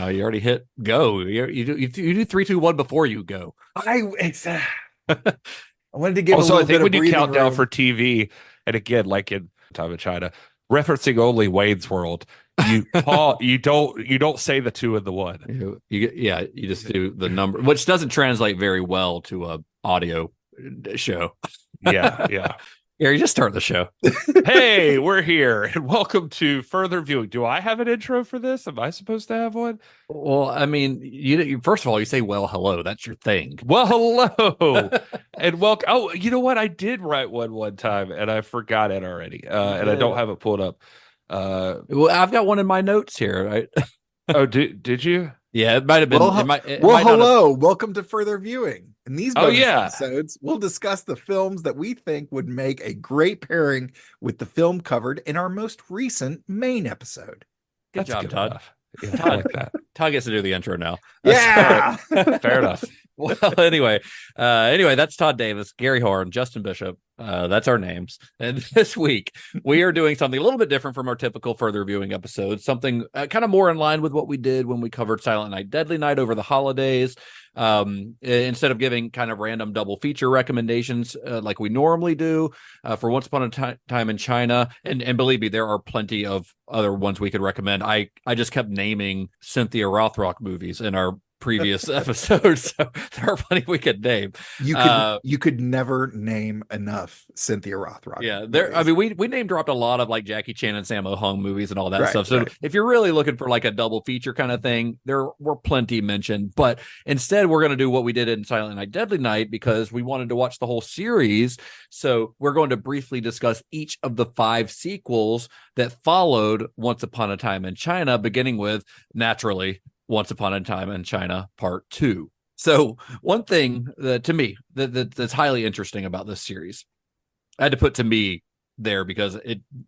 You already hit go. You do 3, 2, 1 before you go. I wanted to give a Also, I little think bit of when you breathing count down for room. TV, and again, like in Time in China, referencing only Wayne's World, you don't say the two and the one. You just do the number, which doesn't translate very well to a audio show. Yeah, yeah. Gary, just start the show. Hey, we're here, and welcome to Further Viewing. Do I have an intro for this? Am I supposed to have one? Well, I mean, you first of all, you say, well, hello. That's your thing. Well, hello, and welcome. Oh, you know what? I did write one time, and I forgot it already, and I don't have it pulled up. Well, I've got one in my notes here. Right? Oh, did you? Yeah, it might have been. It Well, might not have. hello. Welcome to Further Viewing. In these Oh, bonus yeah. episodes, we'll discuss the films that we think would make a great pairing with the film covered in our most recent main episode. Good That's job, good Todd. enough. Yeah, I Todd, like that. Todd gets to do the intro now. Yeah. Fair enough. Well, anyway, that's Todd Davis, Gary Horne, Justin Bishop. That's our names. And this week we are doing something a little bit different from our typical Further Viewing episodes. Something kind of more in line with what we did when we covered Silent Night, Deadly Night over the holidays. Instead of giving kind of random double feature recommendations like we normally do for Once Upon a Time in China, and believe me, there are plenty of other ones we could recommend. I just kept naming Cynthia Rothrock movies in our previous episodes, so there are plenty we could name. You could never name enough Cynthia Rothrock. Yeah, there. I mean, we name dropped a lot of like Jackie Chan and Sammo Hung movies and all that Right, stuff. So right. if you're really looking for like a double feature kind of thing, there were plenty mentioned. But instead, we're going to do what we did in Silent Night, Deadly Night because we wanted to watch the whole series. So we're going to briefly discuss each of the 5 sequels that followed Once Upon a Time in China, beginning with naturally Once Upon a Time in China Part 2. So one thing that to me that's highly interesting about this series, I had to put to me there because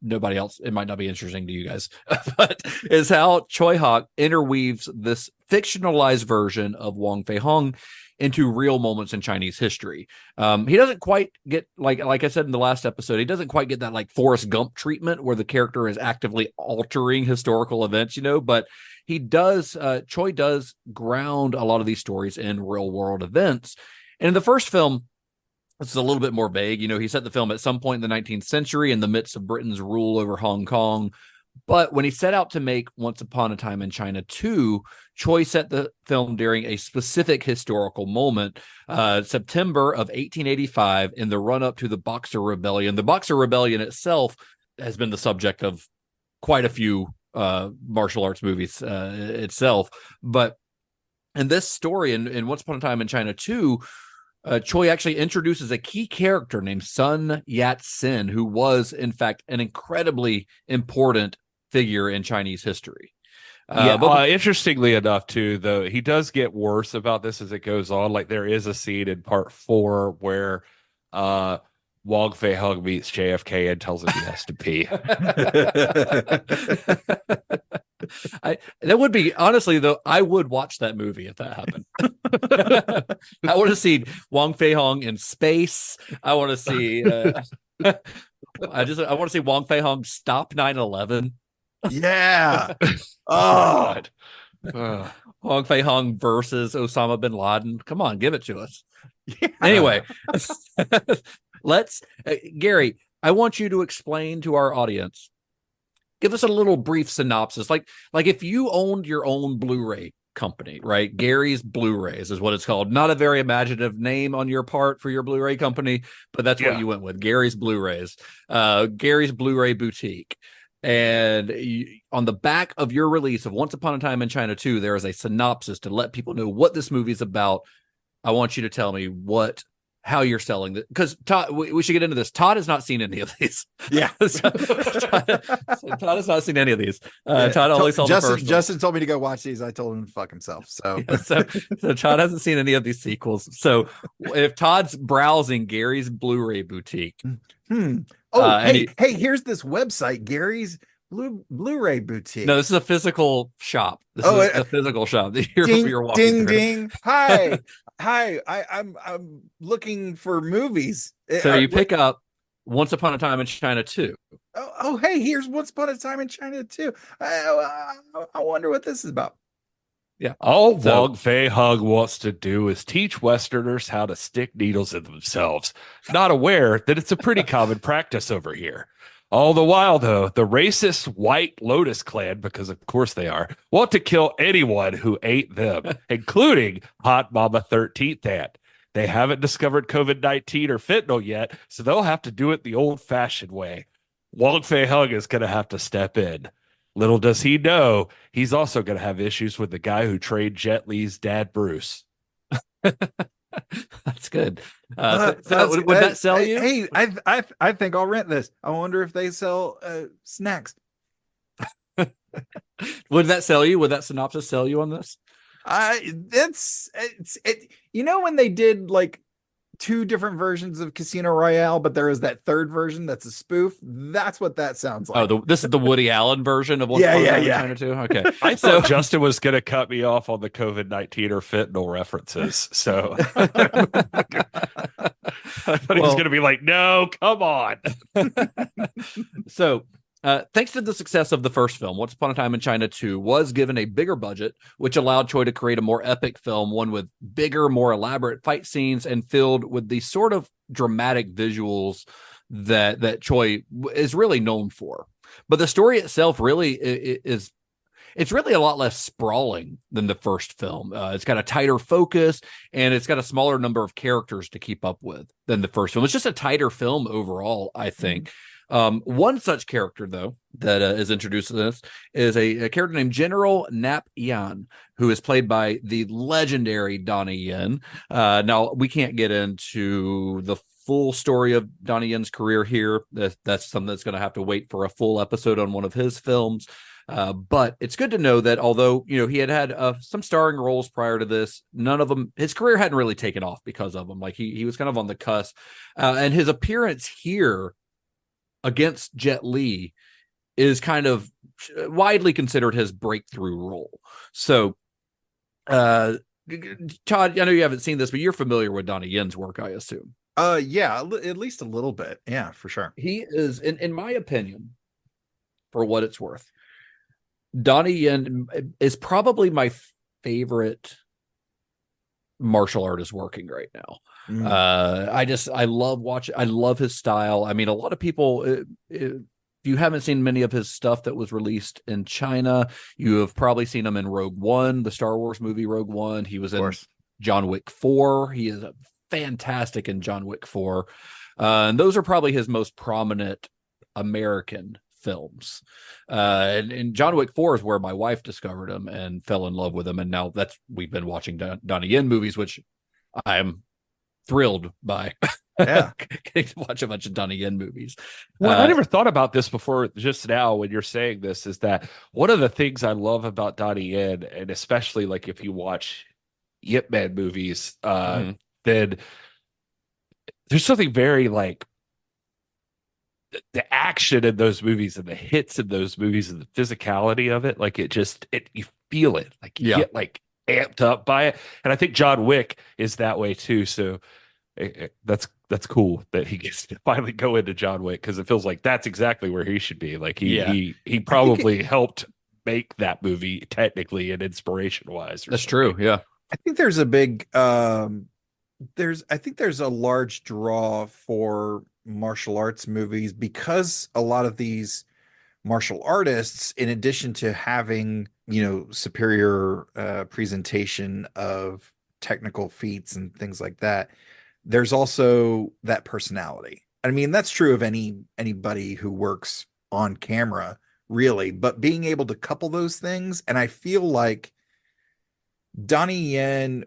nobody else, it might not be interesting to you guys, but is how Choi Hawk interweaves this fictionalized version of Wong Fei Hung into real moments in Chinese history. He doesn't quite get like I said in the last episode, he doesn't quite get that like Forrest Gump treatment where the character is actively altering historical events, but he does. Choi does ground a lot of these stories in real world events. And in the first film, it's a little bit more vague. He set the film at some point in the 19th century in the midst of Britain's rule over Hong Kong. But when he set out to make Once Upon a Time in China 2, Choi set the film during a specific historical moment, September of 1885, in the run-up to the Boxer Rebellion. The Boxer Rebellion itself has been the subject of quite a few martial arts movies itself. But in this story, in Once Upon a Time in China 2, Choi actually introduces a key character named Sun Yat-sen, who was, in fact, an incredibly important figure in Chinese history. Interestingly enough, too, though, he does get worse about this as it goes on. Like there is a scene in Part 4 where Wong Fei Hung meets JFK and tells him he has to pee. That would be, honestly, though, I would watch that movie if that happened. I want to see Wong Fei Hung in space. I want to see I want to see Wong Fei Hung stop 9/11. Yeah. Oh, God. Wong Fei Hung versus Osama bin Laden. Come on, give it to us. Yeah. Anyway, let's Gary, I want you to explain to our audience. Give us a little brief synopsis. Like if you owned your own Blu-ray company, right? Gary's Blu-rays is what it's called. Not a very imaginative name on your part for your Blu-ray company, but that's what you went with. Gary's Blu-rays. Gary's Blu-ray Boutique. And on the back of your release of Once Upon a Time in China 2, there is a synopsis to let people know what this movie is about. I want you to tell me how you're selling it, because Todd, we should get into this. Todd has not seen any of these. Yeah. Todd has not seen any of these. Todd only saw the first one. Justin told me to go watch these. I told him to fuck himself. So, so Todd hasn't seen any of these sequels. So if Todd's browsing Gary's Blu-ray Boutique, hey, here's this website, Gary's Blu-ray Boutique. No, this is a physical shop. This is a physical shop. You're walking through. Hi. I'm looking for movies. So you pick up Once Upon a Time in China 2. Hey, here's Once Upon a Time in China 2. I wonder what this is about. Yeah. All So- Wong Fei Hung wants to do is teach Westerners how to stick needles in themselves, not aware that it's a pretty common practice over here. All the while, though, the racist White Lotus clan, because of course they are, want to kill anyone who ate them, including Hot Mama 13th Aunt. They haven't discovered COVID-19 or fentanyl yet, so they'll have to do it the old-fashioned way. Wong Fei Hung is going to have to step in. Little does he know, he's also going to have issues with the guy who trained Jet Li's dad, Bruce. That's good. That's- Would that sell you? Hey, I think I'll rent this. I wonder if they sell snacks. Would that sell you? Would that synopsis sell you on this? You know, when they did like 2 different versions of Casino Royale, but there is that third version that's a spoof. That's what that sounds like. This is the Woody Allen version of Once Yeah, Upon a yeah, Time in yeah. China too. Okay, I thought Justin was going to cut me off on the COVID-19 or fentanyl references. So I thought he was going to be like, no, come on. So, thanks to the success of the first film, Once Upon a Time in China 2 was given a bigger budget, which allowed Choi to create a more epic film, one with bigger, more elaborate fight scenes and filled with the sort of dramatic visuals that Choi is really known for. But the story itself really is it's really a lot less sprawling than the first film. It's got a tighter focus and it's got a smaller number of characters to keep up with than the first film. It's just a tighter film overall, I think. One such character, though, that is introduced in this is a character named General Nap Yan, who is played by the legendary Donnie Yen. Now, we can't get into the full story of Donnie Yen's career here. That's something that's going to have to wait for a full episode on one of his films. But it's good to know that although, he had some starring roles prior to this, none of them, his career hadn't really taken off because of them. Like he was kind of on the cusp. And his appearance here against Jet Li is kind of widely considered his breakthrough role. So, Todd, I know you haven't seen this, but you're familiar with Donnie Yen's work, I assume. Yeah, at least a little bit. Yeah, for sure. He is, in my opinion, for what it's worth, Donnie Yen is probably my favorite martial artist working right now. I love watching. I love his style. I mean, a lot of people, if you haven't seen many of his stuff that was released in China, you have probably seen him in Rogue One, the Star Wars movie Rogue One. He was in John Wick 4. He is fantastic in John Wick 4. And those are probably his most prominent American films. And John Wick 4 is where my wife discovered him and fell in love with him. And now we've been watching Donnie Yen movies, which I'm thrilled by. Yeah. Getting to watch a bunch of Donnie Yen movies. Well, I never thought about this before. Just now, when you're saying this, is that one of the things I love about Donnie Yen, and especially like if you watch Yip Man movies, then there's something very like the action in those movies and the hits in those movies and the physicality of it. Like you feel it, like you get like amped up by it. And I think John Wick is that way too. So that's cool that he gets to finally go into John Wick, because it feels like that's exactly where he should be. Like he probably helped make that movie technically and inspiration wise. That's true. Yeah. I think there's a big there's a large draw for martial arts movies because a lot of these martial artists, in addition to having, superior presentation of technical feats and things like that, there's also that personality. I mean, that's true of anybody who works on camera, really, but being able to couple those things. And I feel like Donnie Yen,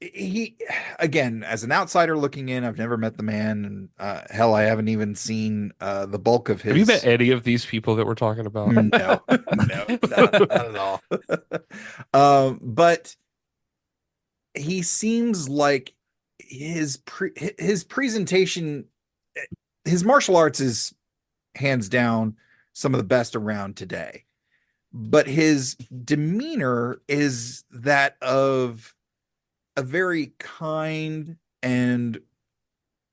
he, again, as an outsider looking in, I've never met the man, and hell, I haven't even seen the bulk of his. Have you met any of these people that we're talking about? No, not at all. But he seems like his presentation, his martial arts is hands down some of the best around today. But his demeanor is that of a very kind and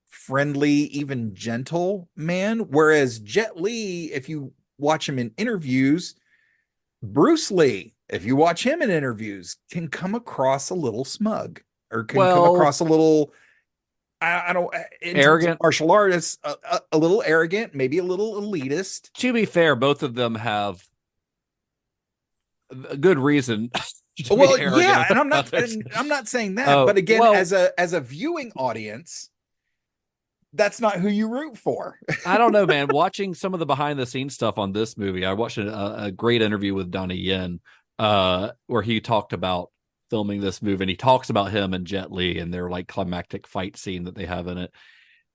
friendly, even gentle man. Whereas Jet Li, if you watch him in interviews, Bruce Lee if you watch him in interviews, can come across a little smug or can come Well, across a little, I don't, in terms of arrogant. martial artists, a little arrogant, maybe a little elitist. To be fair, both of them have a good reason to be Well, arrogant yeah, and about this. I'm not saying that, Oh, but again, well, as a viewing audience, that's not who you root for. I don't know, man. Watching some of the behind the scenes stuff on this movie, I watched a great interview with Donnie Yen, where he talked about filming this movie, and he talks about him and Jet Li and their like climactic fight scene that they have in it.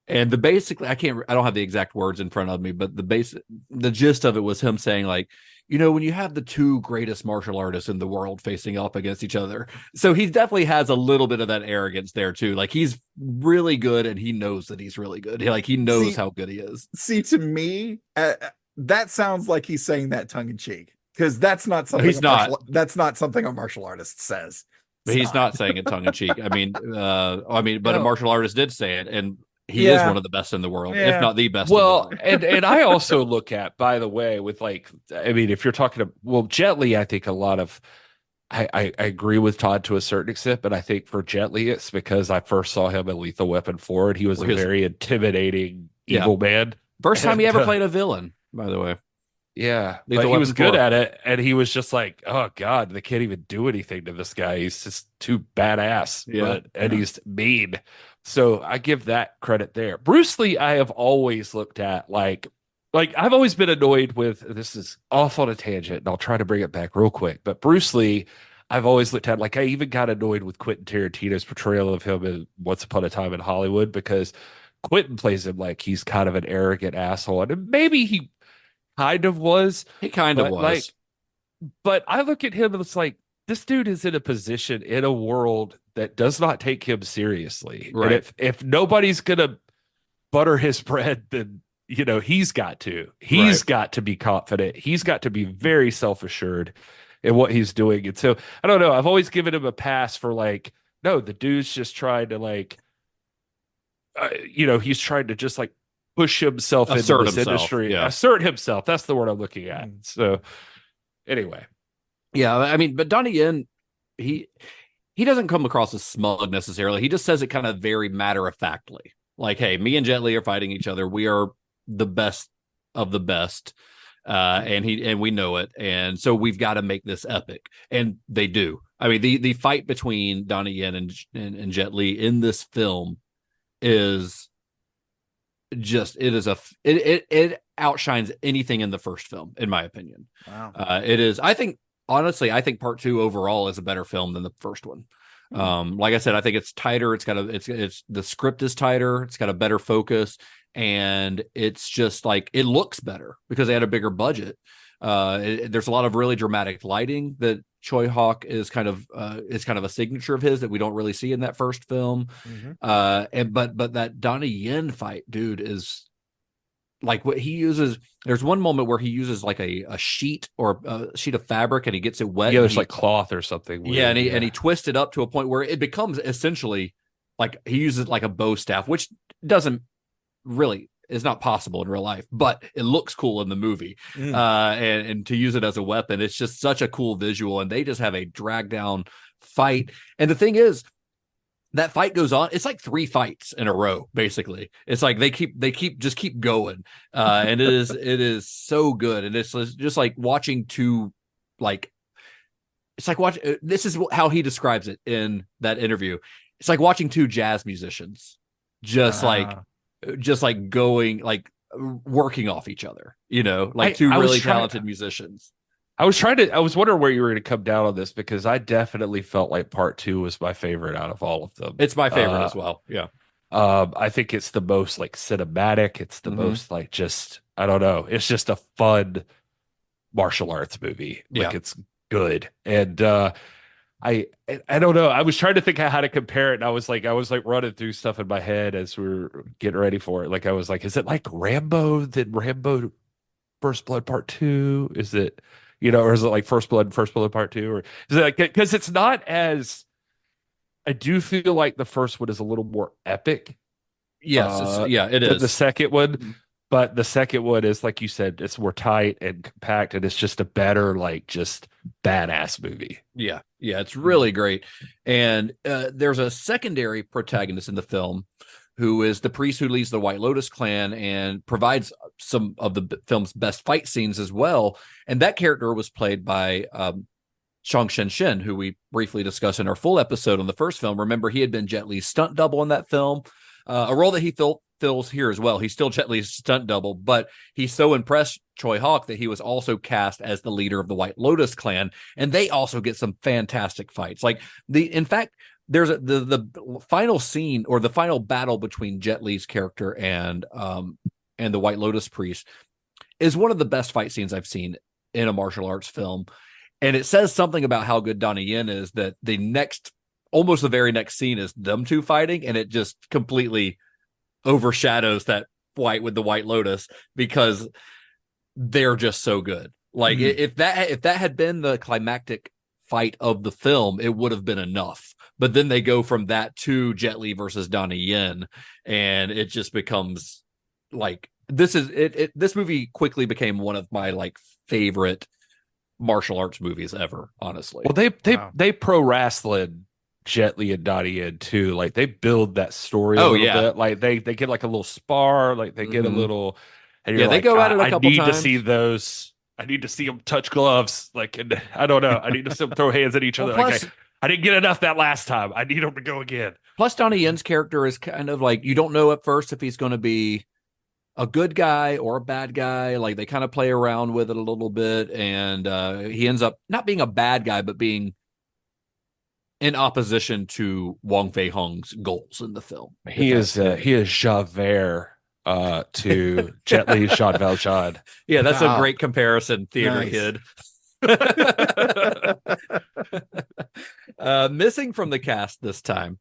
And I don't have the exact words in front of me, but the gist of it was him saying like, when you have the two greatest martial artists in the world facing up against each other. So he definitely has a little bit of that arrogance there too. Like he's really good and he knows that he's really good. Like he knows how good he is. See, to me, that sounds like he's saying that tongue in cheek, because that's not something that's not something a martial artist says. But he's not saying it tongue in cheek. But a martial artist did say it, and he is one of the best in the world, if not the best. Well, and I also look at, by the way, with like, I mean, if you're talking to, Jet Li, I think a lot of, I agree with Todd to a certain extent, but I think for Jet Li, it's because I first saw him in Lethal Weapon 4, and he was a very intimidating evil man. First time he ever played a villain, by the way. Yeah, but he was good at it, and he was just like, oh God, they can't even do anything to this guy. He's just too badass, and he's mean. So I give that credit there. Bruce Lee, I have always looked at like I've always been annoyed with, this is off on a tangent, and I'll try to bring it back real quick. But Bruce Lee, I've always looked at, like, I even got annoyed with Quentin Tarantino's portrayal of him in Once Upon a Time in Hollywood, because Quentin plays him like he's kind of an arrogant asshole, and maybe he kind of was. He kind of was. But I look at him and it's like, this dude is in a position in a world that does not take him seriously. Right. And if nobody's gonna butter his bread, then he's got to. He's got to be confident. He's got to be very self-assured in what he's doing. And so I don't know. I've always given him a pass for like, no, the dude's just trying to like, he's trying to just like push himself into this industry, assert himself. That's the word I'm looking at. So anyway. Yeah, I mean, but Donnie Yen, he doesn't come across as smug necessarily. He just says it kind of very matter-of-factly. Like, hey, me and Jet Li are fighting each other. We are the best of the best. And we know it. And so we've got to make this epic. And they do. I mean, the fight between Donnie Yen and Jet Li in this film is just, it outshines anything in the first film, in my opinion. Wow. It is, honestly, I think part 2 overall is a better film than the first one. Like I said, I think it's tighter. It's the script is tighter. It's got a better focus, and it's just like, it looks better because they had a bigger budget. There's a lot of really dramatic lighting that Choi Hawk is kind of a signature of his that we don't really see in that first film. But that Donnie Yen fight, dude, is like what he uses. There's one moment where he uses like a sheet or a sheet of fabric and he gets it wet. Yeah, there's like cloth or something. Weird. And he twists it up to a point where it becomes essentially like he uses like a bow staff, which is not possible in real life, but it looks cool in the movie. And to use it as a weapon, it's just such a cool visual. And they just have a drag down fight. And the thing is, that fight goes on. It's like 3 fights in a row, basically. It's like they keep going. And it is so good. And it's just like watching two, like, it's like this is how he describes it in that interview. It's like watching 2 jazz musicians just like going, like working off each other, like 2 really talented musicians. I was wondering where you were going to come down on this, because I definitely felt like part 2 was my favorite out of all of them. It's my favorite as well. Yeah. I think it's the most like cinematic. It's the most like, just, I don't know. It's just a fun martial arts movie. Like it's good. And, I don't know. I was trying to think how to compare it. And I was like running through stuff in my head as we were getting ready for it. Like I was like, is it like Rambo, then Rambo First Blood Part 2? Is it, or is it like First Blood Part 2? Or is it like, because it's not as, I do feel like the first one is a little more epic. Yes. It is. The second one. But the second one is, like you said, it's more tight and compact, and it's just a better, like, just badass movie. Yeah, yeah, it's really great. And there's a secondary protagonist in the film who is the priest who leads the White Lotus clan and provides some of the film's best fight scenes as well. And that character was played by Shang Shen, who we briefly discussed in our full episode on the first film. Remember, he had been Jet Li's stunt double in that film, a role that he fills here as well. He's still Jet Li's stunt double, but he so impressed Choi Hawk that he was also cast as the leader of the White Lotus clan, and they also get some fantastic fights. Like in fact, there's the final scene or the final battle between Jet Li's character and the White Lotus priest is one of the best fight scenes I've seen in a martial arts film. And it says something about how good Donnie Yen is that almost the very next scene is them two fighting, and it just completely overshadows that fight with the White Lotus because they're just so good. Like if that had been the climactic fight of the film, it would have been enough. But then they go from that to Jet Li versus Donnie Yen, and it just becomes like this movie quickly became one of my like favorite martial arts movies ever, honestly. Well, they pro wrestling Jet Li and Donnie Yen too. Like they build that story a little bit. Like they get like a little spar, like they get a little, and you're they go at it a couple I need times. to see those. I need to see them touch gloves. Like, and I don't know. I need to see them throw hands at each other. Plus, I didn't get enough that last time. I need them to go again. Plus, Donnie Yen's character is kind of like, you don't know at first if he's going to be a good guy or a bad guy. Like they kind of play around with it a little bit, and he ends up not being a bad guy, but being in opposition to Wong Fei Hung's goals in the film. He is Javert to Jet Li's Jean Valjean. Yeah, that's a great comparison, theater kid. Missing from the cast this time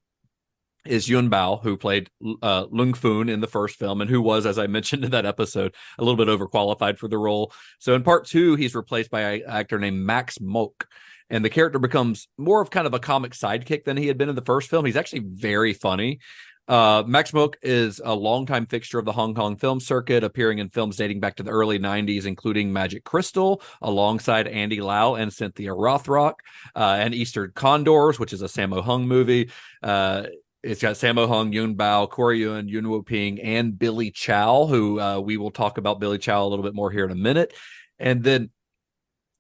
is Yun Bao, who played Lung Foon in the first film and who was, as I mentioned in that episode, a little bit overqualified for the role. So in part 2, he's replaced by an actor named Max Mok, and the character becomes more of kind of a comic sidekick than he had been in the first film. He's actually very funny. Max Mok is a longtime fixture of the Hong Kong film circuit, appearing in films dating back to the early 90s, including Magic Crystal, alongside Andy Lau and Cynthia Rothrock, and Eastern Condors, which is a Sammo Hung movie. It's got Sammo Hung, Yun Bao, Corey Yuen, Yuen Woo-ping, and Billy Chow, who we will talk about Billy Chow a little bit more here in a minute. And then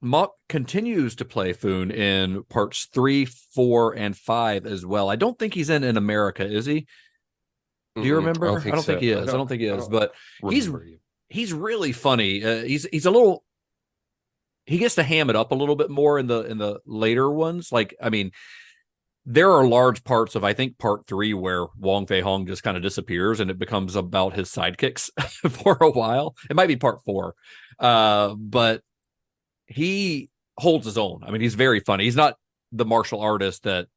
Mok continues to play Foon in parts 3, 4, and 5 as well. I don't think he's in America, is he? Do you remember? I don't think he is. I don't think he is, but he's really funny. He's a little. He gets to ham it up a little bit more in the later ones. Like, I mean, there are large parts of, I think, part 3 where Wong Fei Hung just kind of disappears and it becomes about his sidekicks for a while. It might be part 4, but he holds his own. I mean, he's very funny. He's not the martial artist that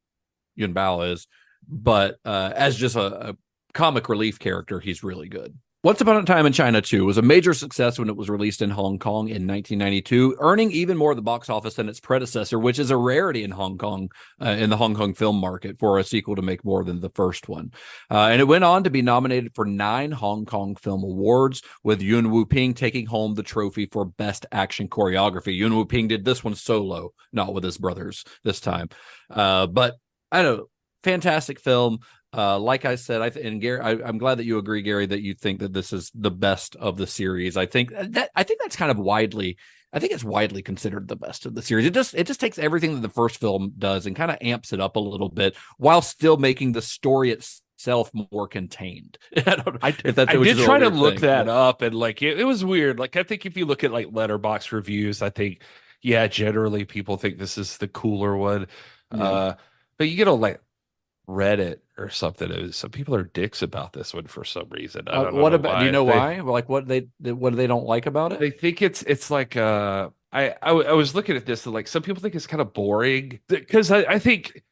Yun Bao is, but as just a comic relief character, he's really good. Once Upon a Time in China 2 was a major success when it was released in Hong Kong in 1992, earning even more at the box office than its predecessor, which is a rarity in Hong Kong, in the Hong Kong film market, for a sequel to make more than the first one. And it went on to be nominated for 9 Hong Kong Film Awards, with Yuen Woo-ping taking home the trophy for Best Action Choreography. Yuen Woo-ping did this one solo, not with his brothers this time. But I don't know, fantastic film. Like I said, and Gary, I'm glad that you agree, Gary, that you think that this is the best of the series. I think that's kind of widely. I think it's widely considered the best of the series. It just takes everything that the first film does and kind of amps it up a little bit while still making the story itself more contained. I did try to look that up, and like it was weird. Like I think if you look at like Letterboxd reviews, I think generally people think this is the cooler one. But you get on like Reddit or something, some people are dicks about this one for some reason. I don't know. What about? Do you know why? Like what they don't like about it? They think it's like I was looking at this and like some people think it's kind of boring because I think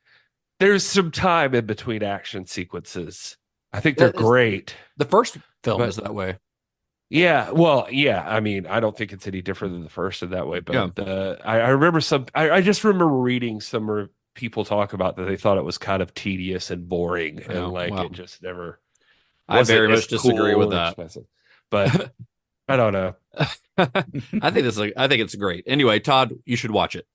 there's some time in between action sequences. I think they're great. The first film is that way. Yeah, well, yeah. I mean, I don't think it's any different than the first in that way. But I remember I just remember reading some people talk about that they thought it was kind of tedious and boring, and like it just never. I very much disagree with that. But I don't know. I think it's great. Anyway, Todd, you should watch it.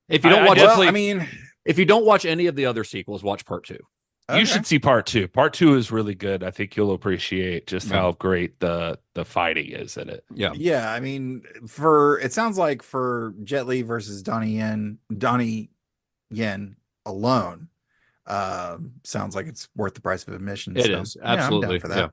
If you I- don't I watch definitely- Well, I mean, if you don't watch any of the other sequels, watch part 2. You okay. should see part 2. Part 2 is really good. I think you'll appreciate just Yeah. how great the fighting is in it. Yeah. Yeah, I mean, it sounds like for Jet Li versus Donnie Yen alone, sounds like it's worth the price of admission. It So, is. yeah, I'm Absolutely. down for that.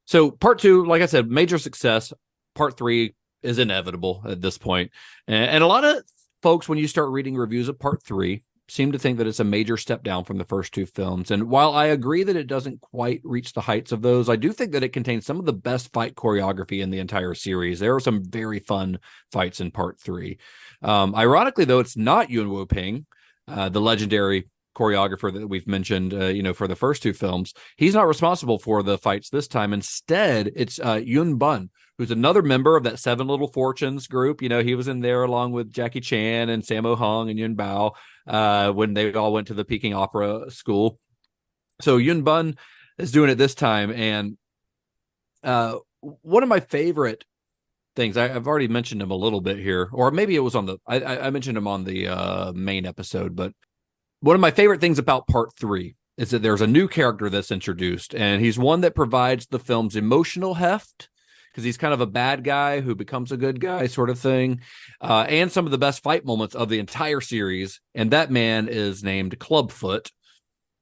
So part 2, like I said, major success. Part 3 is inevitable at this point. And a lot of folks, when you start reading reviews of part 3, seem to think that it's a major step down from the first 2 films. And while I agree that it doesn't quite reach the heights of those, I do think that it contains some of the best fight choreography in the entire series. There are some very fun fights in part 3. Ironically, though, it's not Yuen Woo-ping, the legendary choreographer that we've mentioned, for the first 2 films. He's not responsible for the fights this time. Instead, it's Yun Bun, who's another member of that Seven Little Fortunes group. He was in there along with Jackie Chan and Sammo Hung and Yun Bao when they all went to the Peking Opera School. So Yun Bun is doing it this time. And one of my favorite things, I've already mentioned him a little bit here, or maybe it was on I mentioned him on the main episode, but one of my favorite things about part 3 is that there's a new character that's introduced, and he's one that provides the film's emotional heft, because he's kind of a bad guy who becomes a good guy sort of thing, and some of the best fight moments of the entire series. And that man is named Clubfoot.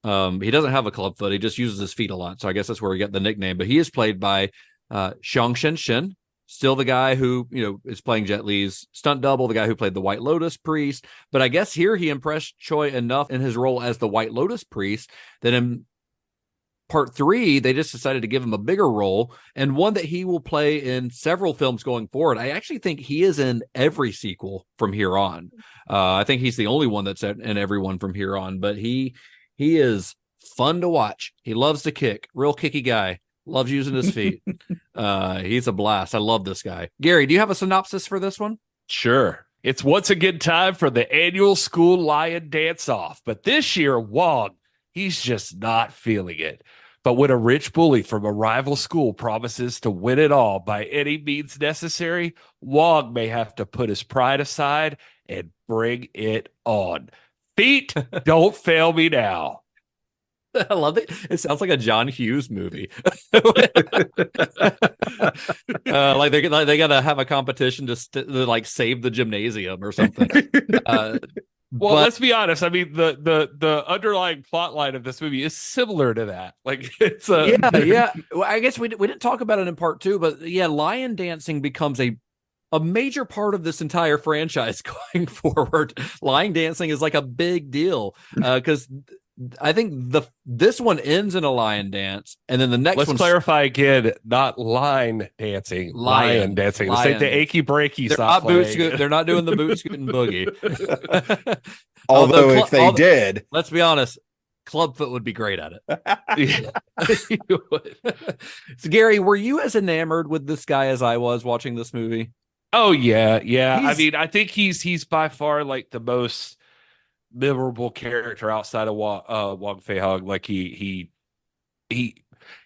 He doesn't have a club foot. He just uses his feet a lot. So I guess that's where we got the nickname. But he is played by Xiang Shen, still the guy who, is playing Jet Li's stunt double, the guy who played the White Lotus priest. But I guess here he impressed Choi enough in his role as the White Lotus priest that in part 3, they just decided to give him a bigger role, and one that he will play in several films going forward. I actually think he is in every sequel from here on. I think he's the only one that's in every one from here on, but he is fun to watch. He loves to kick, real kicky guy. Loves using his feet. He's a blast. I love this guy. Gary, do you have a synopsis for this one? Sure. It's once again time for the annual school lion dance off. But this year, Wong, he's just not feeling it. But when a rich bully from a rival school promises to win it all by any means necessary, Wong may have to put his pride aside and bring it on. Feet, don't fail me now. I love it. It sounds like a John Hughes movie. Like they gotta have a competition to save the gymnasium or something. Well, let's be honest. I mean, the underlying plot line of this movie is similar to that. Like it's yeah. Well, I guess we didn't talk about it in part 2, but yeah, lion dancing becomes a major part of this entire franchise going forward. Lion dancing is like a big deal because I think this one ends in a lion dance, and then the next Let's one. clarify again, not line dancing, lion dancing. This ain't the achy breaky. They're not they're not doing the boot scooting boogie. Although if they did, let's be honest, Clubfoot would be great at it. So, Gary, were you as enamored with this guy as I was watching this movie? Oh yeah. I mean, I think he's by far like the most memorable character outside of Wong Fei-hung. Like he His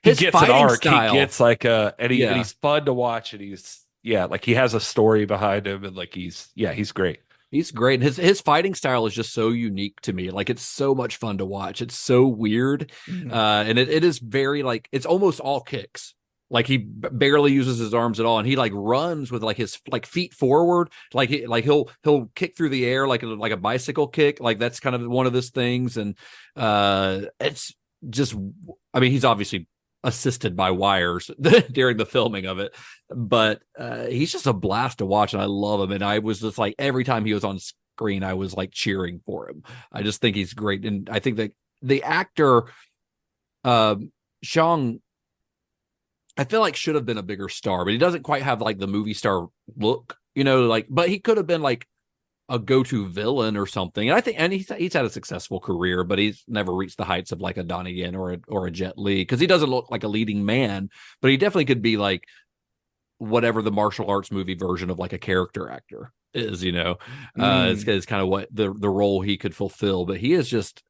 gets an fighting arc. style. He gets and he's fun to watch, and he's like he has a story behind him, and like he's great. He's great. His fighting style is just so unique to me. Like it's so much fun to watch. It's so weird, and it is very like it's almost all kicks. Like he barely uses his arms at all, and he like runs with like his feet forward, he'll kick through the air like a bicycle kick. Like that's kind of one of his things, and it's just, I mean, he's obviously assisted by wires during the filming of it, but he's just a blast to watch, and I love him. And I was just like every time he was on screen, I was like cheering for him. I just think he's great, and I think that the actor Shang, I feel like should have been a bigger star, but he doesn't quite have like the movie star look, but he could have been like a go-to villain or something. And I think, and he's had a successful career, but he's never reached the heights of like a Donnie Yen or a Jet Li, because he doesn't look like a leading man, but he definitely could be like whatever the martial arts movie version of like a character actor is, it's kind of what the role he could fulfill. But he is just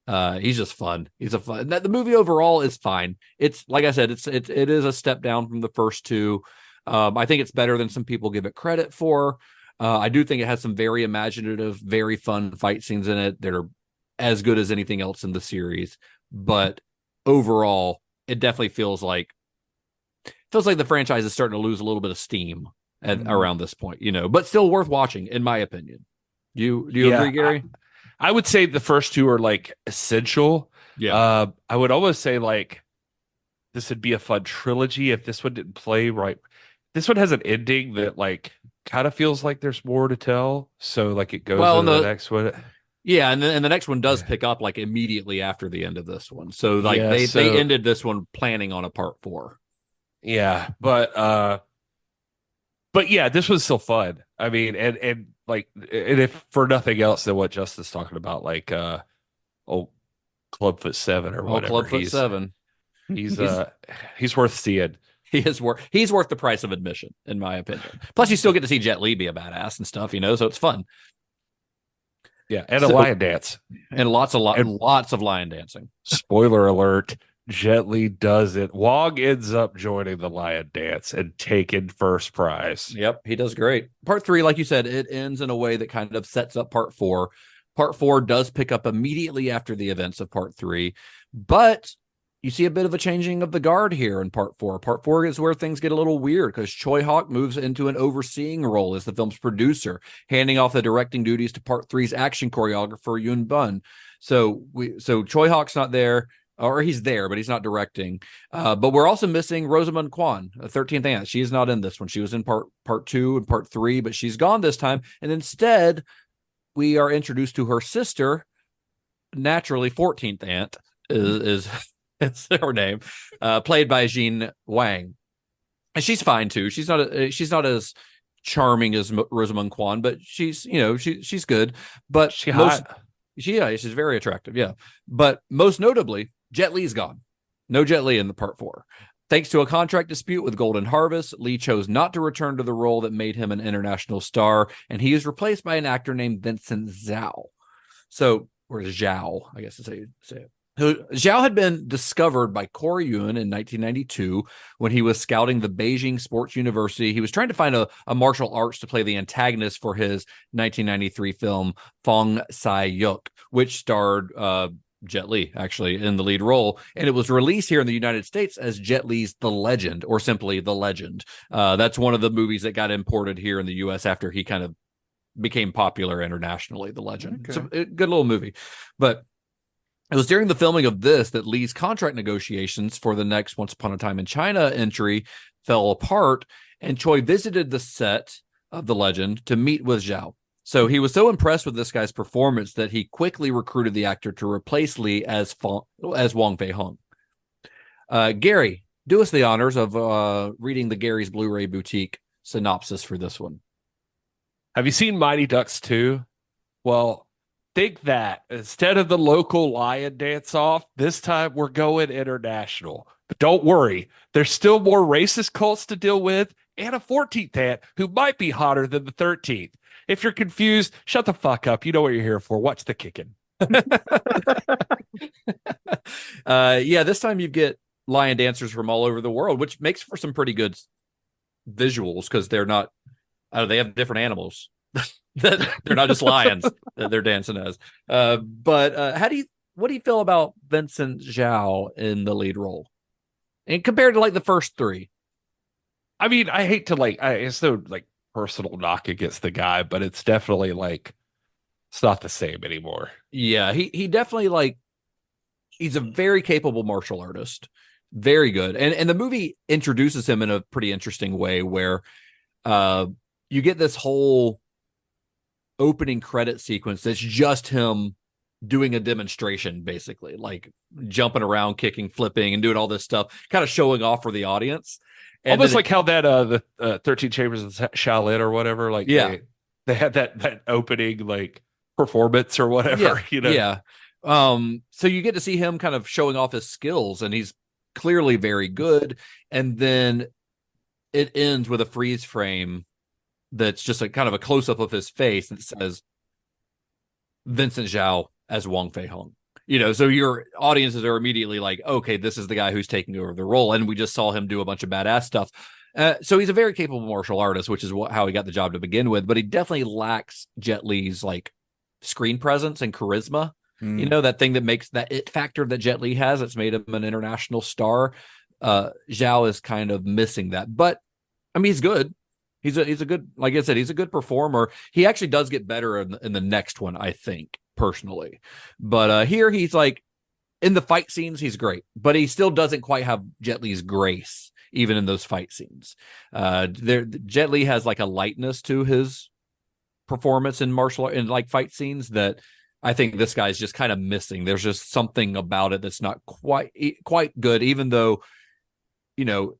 he's just fun. The movie overall is fine. It's like I said, it is a step down from the first 2. I think it's better than some people give it credit for. I do think it has some very imaginative, very fun fight scenes in it that are as good as anything else in the series. But overall, it definitely feels like the franchise is starting to lose a little bit of steam around this point, but still worth watching, in my opinion. Do you agree, Gary? I would say the first two are like essential. Yeah. I would almost say like this would be a fun trilogy if this one didn't play right. This one has an ending that like kind of feels like there's more to tell. So like it goes into the next one. Yeah, and the next one does pick up like immediately after the end of this one. So like Yeah, they ended this one planning on a part 4. Yeah, but yeah, this was still fun. I mean, and like, and if for nothing else than what Justin's talking about, like Clubfoot 7 or whatever. Clubfoot 7. He's worth seeing. He's worth the price of admission, in my opinion. Plus, you still get to see Jet Li be a badass and stuff, so it's fun. Yeah, and a lion dance. And lots of lion dancing. Spoiler alert. Jet Li does it. Wong ends up joining the lion dance and taking first prize. Yep, he does great. Part 3, like you said, it ends in a way that kind of sets up part 4. Part 4 does pick up immediately after the events of part 3, but you see a bit of a changing of the guard here in part 4. Part 4 is where things get a little weird because Choi Hawk moves into an overseeing role as the film's producer, handing off the directing duties to part 3's action choreographer Yun Bun. So Choi Hawk's not there. Or he's there, but he's not directing. But we're also missing Rosamund Kwan, a 13th aunt. She is not in this one. She was in part 2 and part 3, but she's gone this time. And instead, we are introduced to her sister, naturally 14th aunt is her name, played by Jean Wang. And she's fine too. She's not as charming as Rosamund Kwan, but she's good. But she's very attractive. Yeah. But most notably, Jet Li's gone. No Jet Li in the part 4. Thanks to a contract dispute with Golden Harvest, Lee chose not to return to the role that made him an international star, and he is replaced by an actor named Vincent Zhao. Or Zhao, I guess is how you say it. Zhao had been discovered by Corey Yuen in 1992 when he was scouting the Beijing Sports University. He was trying to find a martial arts to play the antagonist for his 1993 film Fong Sai-yuk, which starred Jet Li, actually, in the lead role. And it was released here in the United States as Jet Li's The Legend, or simply The Legend. That's one of the movies that got imported here in the U.S. after he kind of became popular internationally, The Legend. Okay. It's a good little movie. But it was during the filming of this that Lee's contract negotiations for the next Once Upon a Time in China entry fell apart, and Choi visited the set of The Legend to meet with Zhao. So he was so impressed with this guy's performance that he quickly recruited the actor to replace Lee as Wong Fei-hung. Gary, do us the honors of reading the Gary's Blu-ray Boutique synopsis for this one. Have you seen Mighty Ducks 2? Well, think that instead of the local lion dance off, this time we're going international. But don't worry, there's still more racist cults to deal with and a 14th aunt who might be hotter than the 13th. If you're confused, shut the fuck up. You know what you're here for. Watch the kicking. This time you get lion dancers from all over the world, which makes for some pretty good visuals because they're not, they have different animals. They're not just lions that they're dancing as. But what do you feel about Vincent Zhao in the lead role? And compared to like the first 3? I mean, I hate to it's no like personal knock against the guy, but it's definitely like it's not the same anymore. Yeah, he definitely he's a very capable martial artist, very good, and the movie introduces him in a pretty interesting way where you get this whole opening credit sequence that's just him doing a demonstration, basically like jumping around, kicking, flipping, and doing all this stuff, kind of showing off for the audience. And almost like how that the 13 Chambers of Shaolin or whatever, like they had that opening like performance or whatever, Yeah. So you get to see him kind of showing off his skills, and he's clearly very good. And then it ends with a freeze frame that's just a kind of a close up of his face that says Vincent Zhao as Wong Fei-hung. So your audiences are immediately like, okay, this is the guy who's taking over the role. And we just saw him do a bunch of badass stuff. So he's a very capable martial artist, which is how he got the job to begin with. But he definitely lacks Jet Li's like screen presence and charisma. You know, that thing that makes that it factor that Jet Li has. That's made him an international star. Zhao is kind of missing that, but I mean, he's good. He's a good, like I said, he's a good performer. He actually does get better in the next one, I think, personally. But here he's like in the fight scenes, he's great, but he still doesn't quite have Jet Li's grace, even in those fight scenes. Jet Li has like a lightness to his performance in like fight scenes that I think this guy's just kind of missing. There's just something about it that's not quite good, even though, you know,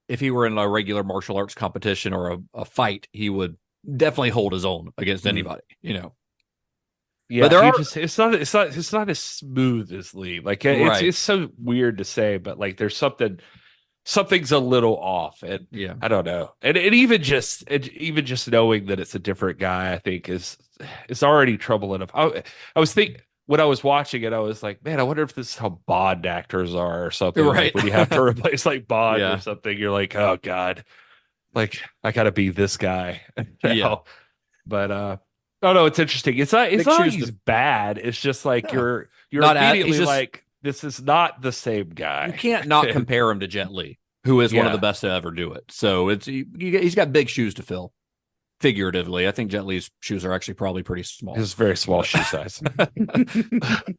if he were in a regular martial arts competition or a fight, he would definitely hold his own against anybody, you know. Yeah, but it's not as smooth as Lee. Like it's so weird to say, but like there's something's a little off, and yeah, I don't know. And even just knowing that it's a different guy, I think is already trouble enough. I was thinking when I was watching it, I was like, man, I wonder if this is how Bond actors are or something. Right. Like when you have to replace like Bond Yeah. or something, you're like, oh God, like I gotta be this guy. Yeah. But oh no, it's interesting. It's not like he's bad. It's just like you're Not immediately just, like, this is not the same guy. You can't not compare him to Jet Li, who is one of the best to ever do it. So he's got big shoes to fill. Figuratively, I think Jet Li's shoes are actually probably pretty small. His very small shoe size.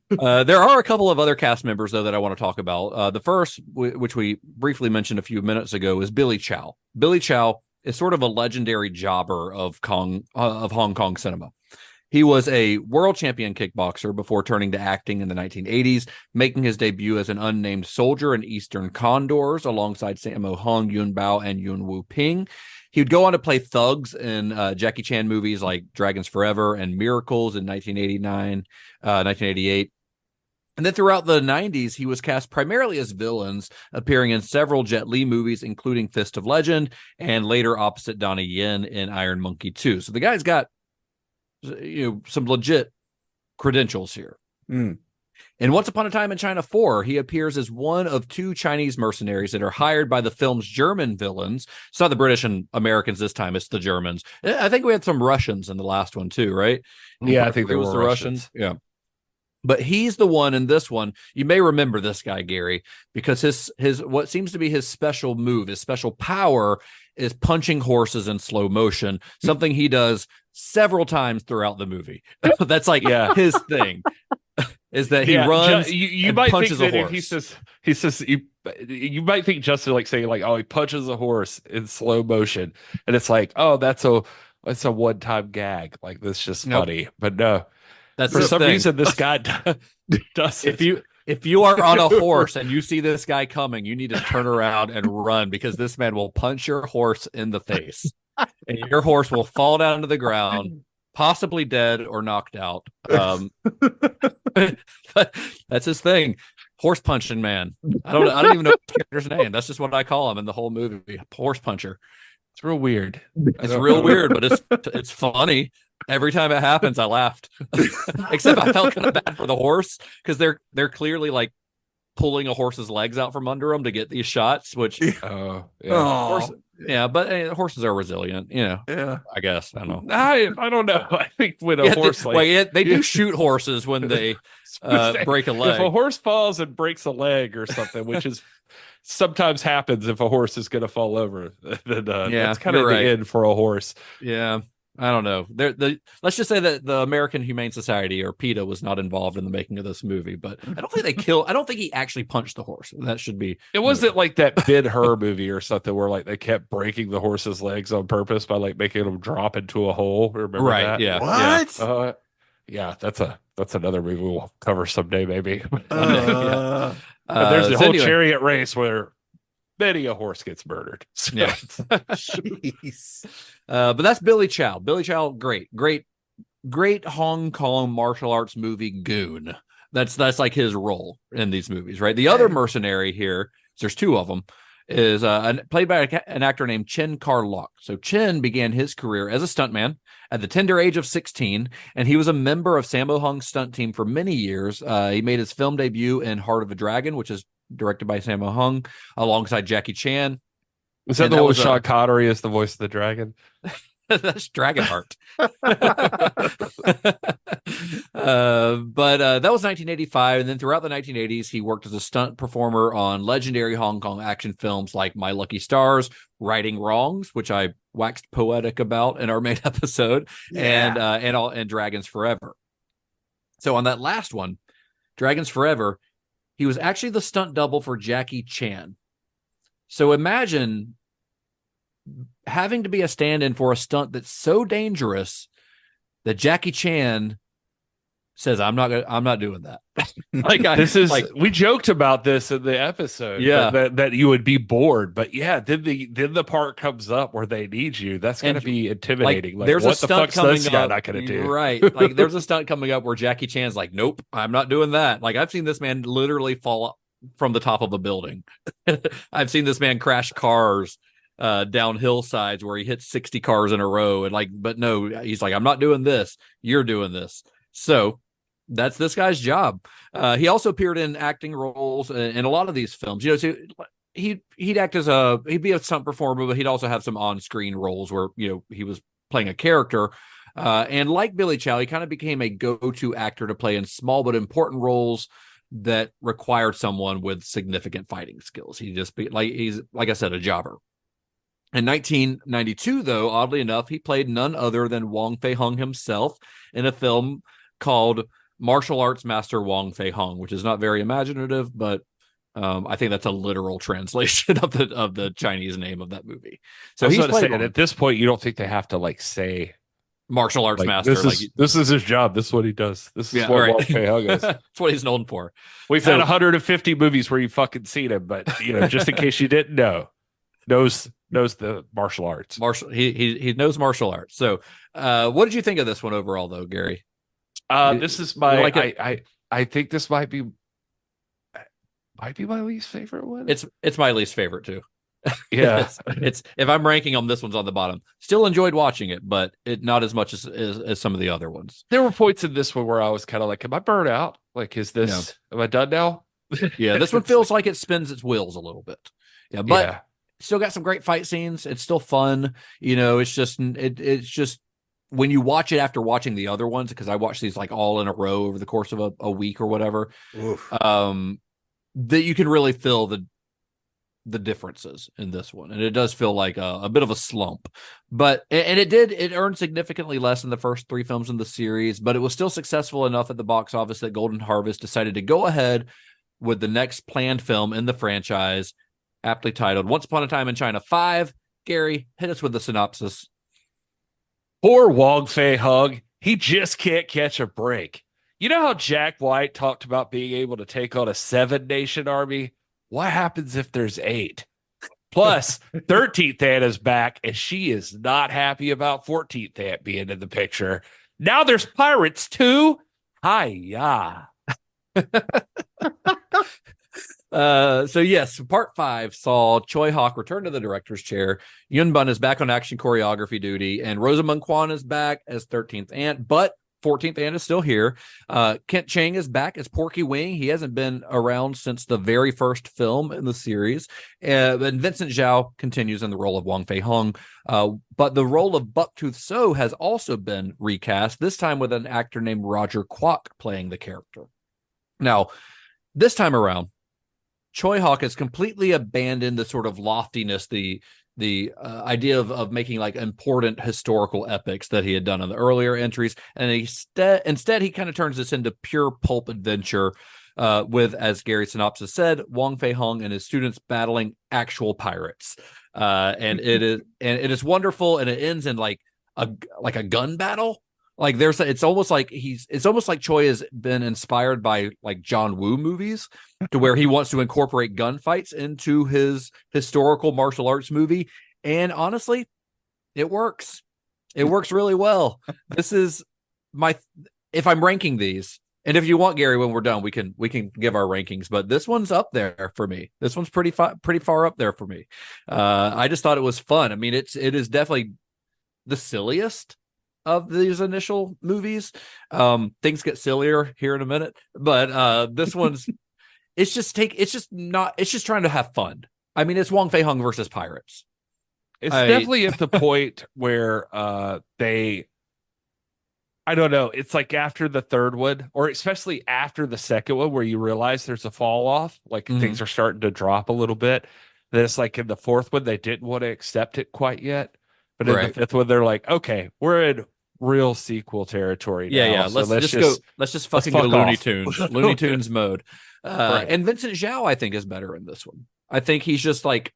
There are a couple of other cast members, though, that I want to talk about. The first, which we briefly mentioned a few minutes ago, is Billy Chow. Billy Chow is sort of a legendary jobber of Hong Kong cinema. He was a world champion kickboxer before turning to acting in the 1980s, making his debut as an unnamed soldier in Eastern Condors alongside Sammo Hung, Yun Bao, and Yun Wu Ping. He would go on to play thugs in Jackie Chan movies like Dragons Forever and Miracles in 1988. And then throughout the 90s, he was cast primarily as villains, appearing in several Jet Li movies, including Fist of Legend, and later opposite Donnie Yen in Iron Monkey 2. So the guy's got some legit credentials here. And Once Upon a Time in China 4, he appears as one of two Chinese mercenaries that are hired by the film's German villains. It's not the British and Americans this time, it's the Germans. I think we had some Russians in the last one too, right? Yeah, I think there was were the Russians. Yeah. But he's the one in this one. You may remember this guy, Gary, because his what seems to be his special move, his special power is punching horses in slow motion, something he does several times throughout the movie. That's like his thing. Is that he runs you and might punches think a that horse. if he says you might think Justin like saying like, oh, he punches a horse in slow motion, and it's like, oh, that's a one-time gag, like that's just funny. But no, that's for some thing. reason this guy does it. If you are on a horse and you see this guy coming, you need to turn around and run, because this man will punch your horse in the face and your horse will fall down to the ground, possibly dead or knocked out. That's his thing. Horse punching man. I don't even know the character's name. That's just what I call him in the whole movie. Horse puncher. It's real weird. It's real weird, but it's funny. Every time it happens, I laughed. Except I felt kind of bad for the horse, because they're clearly like pulling a horse's legs out from under them to get these shots, which but horses are resilient, I guess. I don't know. I don't know. I think when a horse they do shoot horses when they break a leg. If a horse falls and breaks a leg or something, which is sometimes happens if a horse is going to fall over, then that's kind of the end for a horse. Yeah. I don't know. Let's just say that the American Humane Society, or PETA, was not involved in the making of this movie, but I don't think I don't think he actually punched the horse. That should be. It wasn't like that Ben-Hur movie or something where like they kept breaking the horse's legs on purpose by like making them drop into a hole. Remember that? Yeah. What? Yeah. That's another movie we'll cover someday, maybe. But there's a whole chariot race where many a horse gets murdered. So. Yeah. Jeez. But that's Billy Chow. Billy Chow, great Hong Kong martial arts movie goon. That's like his role in these movies, right? The other mercenary here, there's two of them, is played by an actor named Chen Kar-lok. So Chen began his career as a stuntman at the tender age of 16, and he was a member of Sammo Hung's stunt team for many years. He made his film debut in Heart of a Dragon, which is directed by Sammo Hung, alongside Jackie Chan. Is that And the that one with was Sean Connery as the voice of the dragon? That's Dragonheart. But that was 1985, and then throughout the 1980s, he worked as a stunt performer on legendary Hong Kong action films like My Lucky Stars, Righting Wrongs, which I waxed poetic about in our main episode, and Dragons Forever. So on that last one, Dragons Forever, he was actually the stunt double for Jackie Chan. So imagine having to be a stand-in for a stunt that's so dangerous that Jackie Chan says, I'm not doing that. We joked about this in the episode, Yeah. that you would be bored, but yeah, then the part comes up where they need you. That's gonna be intimidating. Like, there's what a the stunt fuck's coming this guy up, not gonna do? right? Like, there's a stunt coming up where Jackie Chan's like, nope, I'm not doing that. Like, I've seen this man literally fall from the top of a building. I've seen this man crash cars down hillsides where he hits 60 cars in a row, and but no, he's like, I'm not doing this, you're doing this. So that's this guy's job. He also appeared in acting roles in a lot of these films. So he'd be a stunt performer, but he'd also have some on-screen roles where he was playing a character. And like Billy Chow, he kind of became a go-to actor to play in small but important roles that required someone with significant fighting skills. He's like I said, a jobber. In 1992, though, oddly enough, he played none other than Wong Fei-hung himself in a film called Martial Arts Master Wong Fei-hung, which is not very imaginative, but I think that's a literal translation of the Chinese name of that movie. So he's played at this point, you don't think they have to say martial arts master. This is his job. This is what he does. This is what Wong Fei-hung is. That's what he's known for. We've had 150 movies where you fucking seen him, but just in case you didn't know, knows the martial arts. He knows martial arts. So what did you think of this one overall, though, Gary? This is I think this might be my least favorite one. It's my least favorite too. Yeah. it's if I'm ranking them, this one's on the bottom. Still enjoyed watching it, but not as much as some of the other ones. There were points in this one where I was kind of like, am I burnt out? Like, am I done now? Yeah, this one feels like it spins its wheels a little bit. Yeah, but still got some great fight scenes. It's still fun. It's just when you watch it after watching the other ones, because I watched these like all in a row over the course of a week or whatever, that you can really feel the differences in this one. And it does feel like a bit of a slump, but it earned significantly less than the first three films in the series, but it was still successful enough at the box office that Golden Harvest decided to go ahead with the next planned film in the franchise, aptly titled Once Upon a Time in China 5. Gary, hit us with the synopsis. Poor Wong Fei-hung. He just can't catch a break. You know how Jack White talked about being able to take on a 7-nation army? What happens if there's 8? Plus, 13th Aunt is back, and she is not happy about 14th Aunt being in the picture. Now there's pirates, too? Hi-ya. So yes, part 5 saw Choi Hawk return to the director's chair. Yun Bun is back on action choreography duty, and Rosamund Kwan is back as 13th Aunt, but 14th Aunt is still here. Kent Chang is back as Porky Wing. He hasn't been around since the very first film in the series. And Vincent Zhao continues in the role of Wong Fei-hung. But the role of Bucktooth So has also been recast, this time with an actor named Roger Kwok playing the character. Now, this time around, Choi Hawk has completely abandoned the sort of loftiness, the idea of making like important historical epics that he had done in the earlier entries, and instead he kind of turns this into pure pulp adventure with, as Gary's synopsis said, Wong Fei-hung and his students battling actual pirates, and it is wonderful, and it ends in like a gun battle. Like it's almost like Choi has been inspired by like John Woo movies, to where he wants to incorporate gunfights into his historical martial arts movie. And honestly, it works. It works really well. This is if I'm ranking these, and if you want, Gary, when we're done, we can give our rankings, but this one's up there for me. This one's pretty far up there for me. I just thought it was fun. I mean, it is definitely the silliest of these initial movies. Things get sillier here in a minute, but this one's it's just trying to have fun. I mean, it's Wong Fei-hung versus pirates. It's definitely at the point where I don't know. It's like after the third one, or especially after the second one, where you realize there's a fall off, like things are starting to drop a little bit. Then it's like in the fourth one, they didn't want to accept it quite yet. But in the fifth one, they're like, okay, we're in real sequel territory now. Yeah. So Let's just fucking go fuck Looney off. Tunes, Looney Tunes mode. Right. And Vincent Zhao, I think, is better in this one. I think he's just like,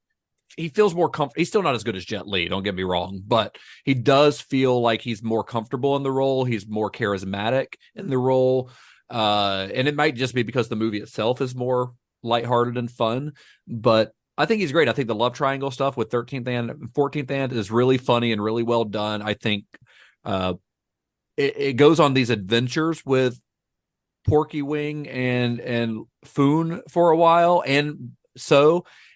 he feels more comfortable. He's still not as good as Jet Li, don't get me wrong, but he does feel like he's more comfortable in the role. He's more charismatic in the role. And it might just be because the movie itself is more lighthearted and fun, but I think he's great. I think the love triangle stuff with 13th and 14th and is really funny and really well done. I think it goes on these adventures with Porky Wing and Foon for a while, and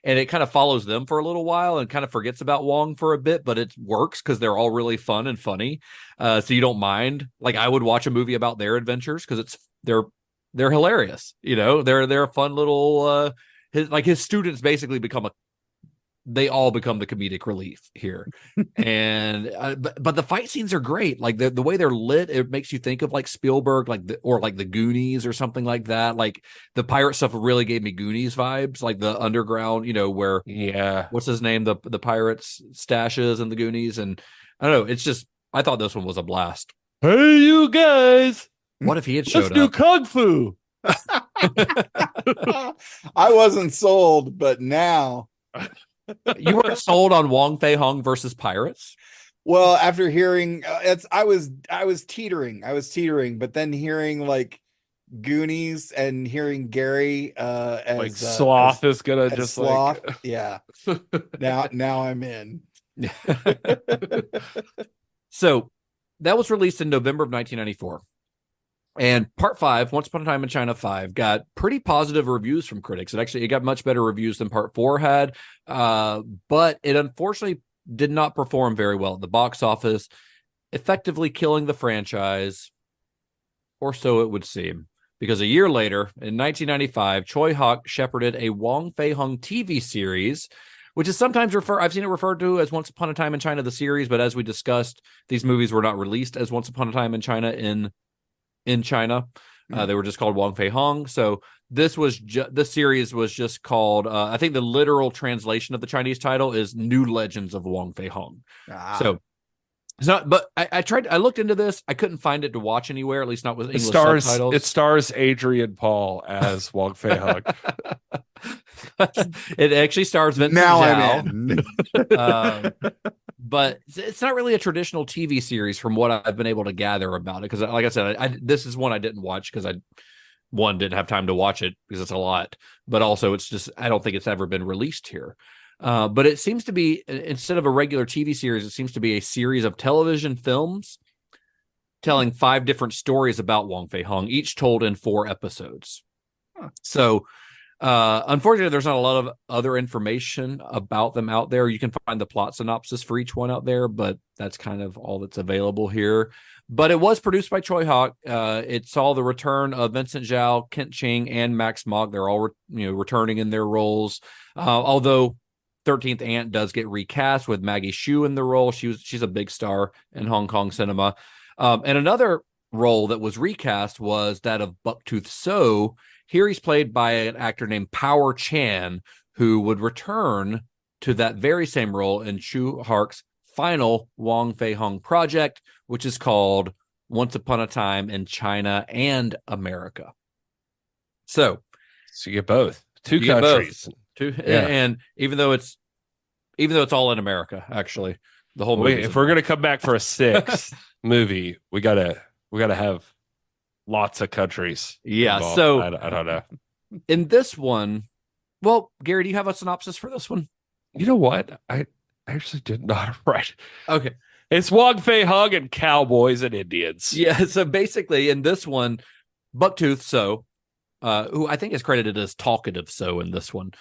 it kind of follows them for a little while and kind of forgets about Wong for a bit, but it works because they're all really fun and funny. So you don't mind. Like, I would watch a movie about their adventures because they're hilarious. They're a fun little his students basically they all become the comedic relief here. And but the fight scenes are great. Like the way they're lit, it makes you think of like Spielberg, or the Goonies or something like that. Like the pirate stuff really gave me Goonies vibes, like the underground, where what's his name, the pirates stashes and the Goonies. And I don't know, it's just, I thought this one was a blast. Hey, you guys, what if he had showed let's do up? kung fu. I wasn't sold, but now. You weren't sold on Wong Fei Hung versus pirates? Well, after hearing I was teetering, but then hearing like Goonies and hearing Gary as like Sloth is gonna as just Sloth, like yeah. now I'm in. So that was released in November of 1994. And part 5, Once Upon a Time in China 5, got pretty positive reviews from critics. It got much better reviews than part 4 had, but it unfortunately did not perform very well at the box office, effectively killing the franchise, or so it would seem. Because a year later, in 1995, Choi Hawk shepherded a Wong Fei Hung TV series, which is sometimes I've seen it referred to as Once Upon a Time in China, the series, but as we discussed, these movies were not released as Once Upon a Time in China in China. They were just called Wong Fei Hong. So this series was just called, I think the literal translation of the Chinese title is New Legends of Wong Fei Hong. So it's not, but I looked into this. I couldn't find it to watch anywhere, at least not with English subtitles. It stars Adrian Paul as Wong Fei Hung. It actually stars Vincent Zhao. I'm in. But it's not really a traditional TV series from what I've been able to gather about it. Because, like I said, this is one I didn't watch because didn't have time to watch it because it's a lot. But also, it's just, I don't think it's ever been released here. But it seems to be, instead of a regular TV series, it seems to be a series of television films telling 5 different stories about Wong Fei Hung, each told in 4 episodes. So, unfortunately, there's not a lot of other information about them out there. You can find the plot synopsis for each one out there, but that's kind of all that's available here. But it was produced by Choi Hawk. It saw the return of Vincent Zhao, Kent Ching, and Max Mogg. They're all returning in their roles. Although 13th Aunt does get recast with Maggie Hsu in the role. She's a big star in Hong Kong cinema. And another role that was recast was that of Bucktooth So. Here he's played by an actor named Power Chan, who would return to that very same role in Chu Hark's final Wong Fei Hung project, which is called Once Upon a Time in China and America. So you get both. Two countries. And even though it's all in America, actually, the whole movie. If we're gonna come back for a 6th movie, we gotta have lots of countries. Yeah. involved. So I don't know. In this one, well, Gary, do you have a synopsis for this one? You know what? I actually did not write. Okay. It's Wong Fei Hung and cowboys and Indians. Yeah. So basically, in this one, Bucktooth So, who I think is credited as Talkative So in this one,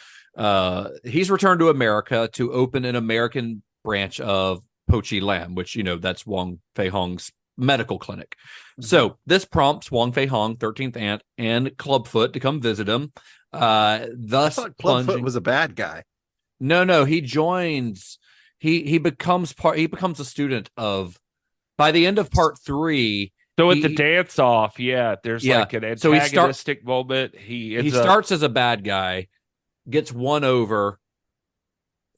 he's returned to America to open an American branch of Po Chi Lam, which, that's Wong Fei Hong's medical clinic. So this prompts Wong Fei Hong, 13th Aunt, and Clubfoot to come visit him. Thus, Clubfoot was a bad guy. No, he joins he becomes a student of, by the end of part 3. So at the dance off, there's like an So antagonistic moment. He starts as a bad guy, gets won over,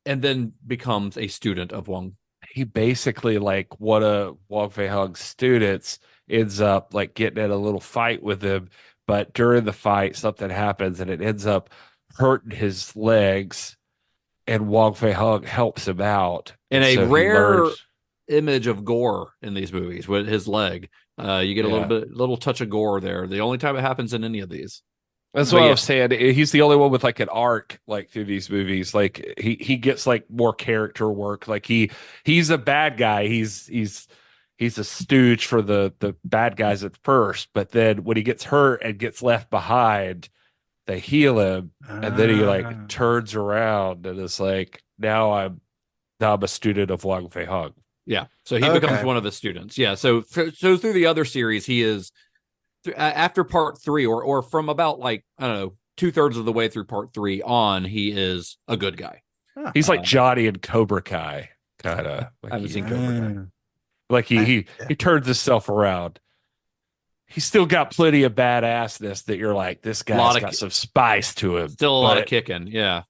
and then becomes a student of Wong. He basically, like one of Wong Fei-hung's students, ends up like getting in a little fight with him, but during the fight something happens and it ends up hurting his legs, and Wong Fei-hung helps him out. And so rare image of gore in these movies with his leg. You get a little touch of gore there. The only time it happens in any of these. That's what I was saying. He's the only one with like an arc like through these movies. Like he gets like more character work. Like he's a bad guy. He's a stooge for the bad guys at first, but then when he gets hurt and gets left behind, they heal him, and then he like turns around and is like, now I'm a student of Wong Fei-hung. Yeah, so he becomes one of his students. Yeah, so through the other series, he is after part 3, or from about like, I don't know, 2/3 of the way through part 3 on, he is a good guy. He's like Johnny in Cobra Kai, kind of. Like I haven't seen Cobra Kai. Like he turns himself around. He's still got plenty of badassness that you're like, this guy's got some spice to him. Still a lot of kicking, yeah.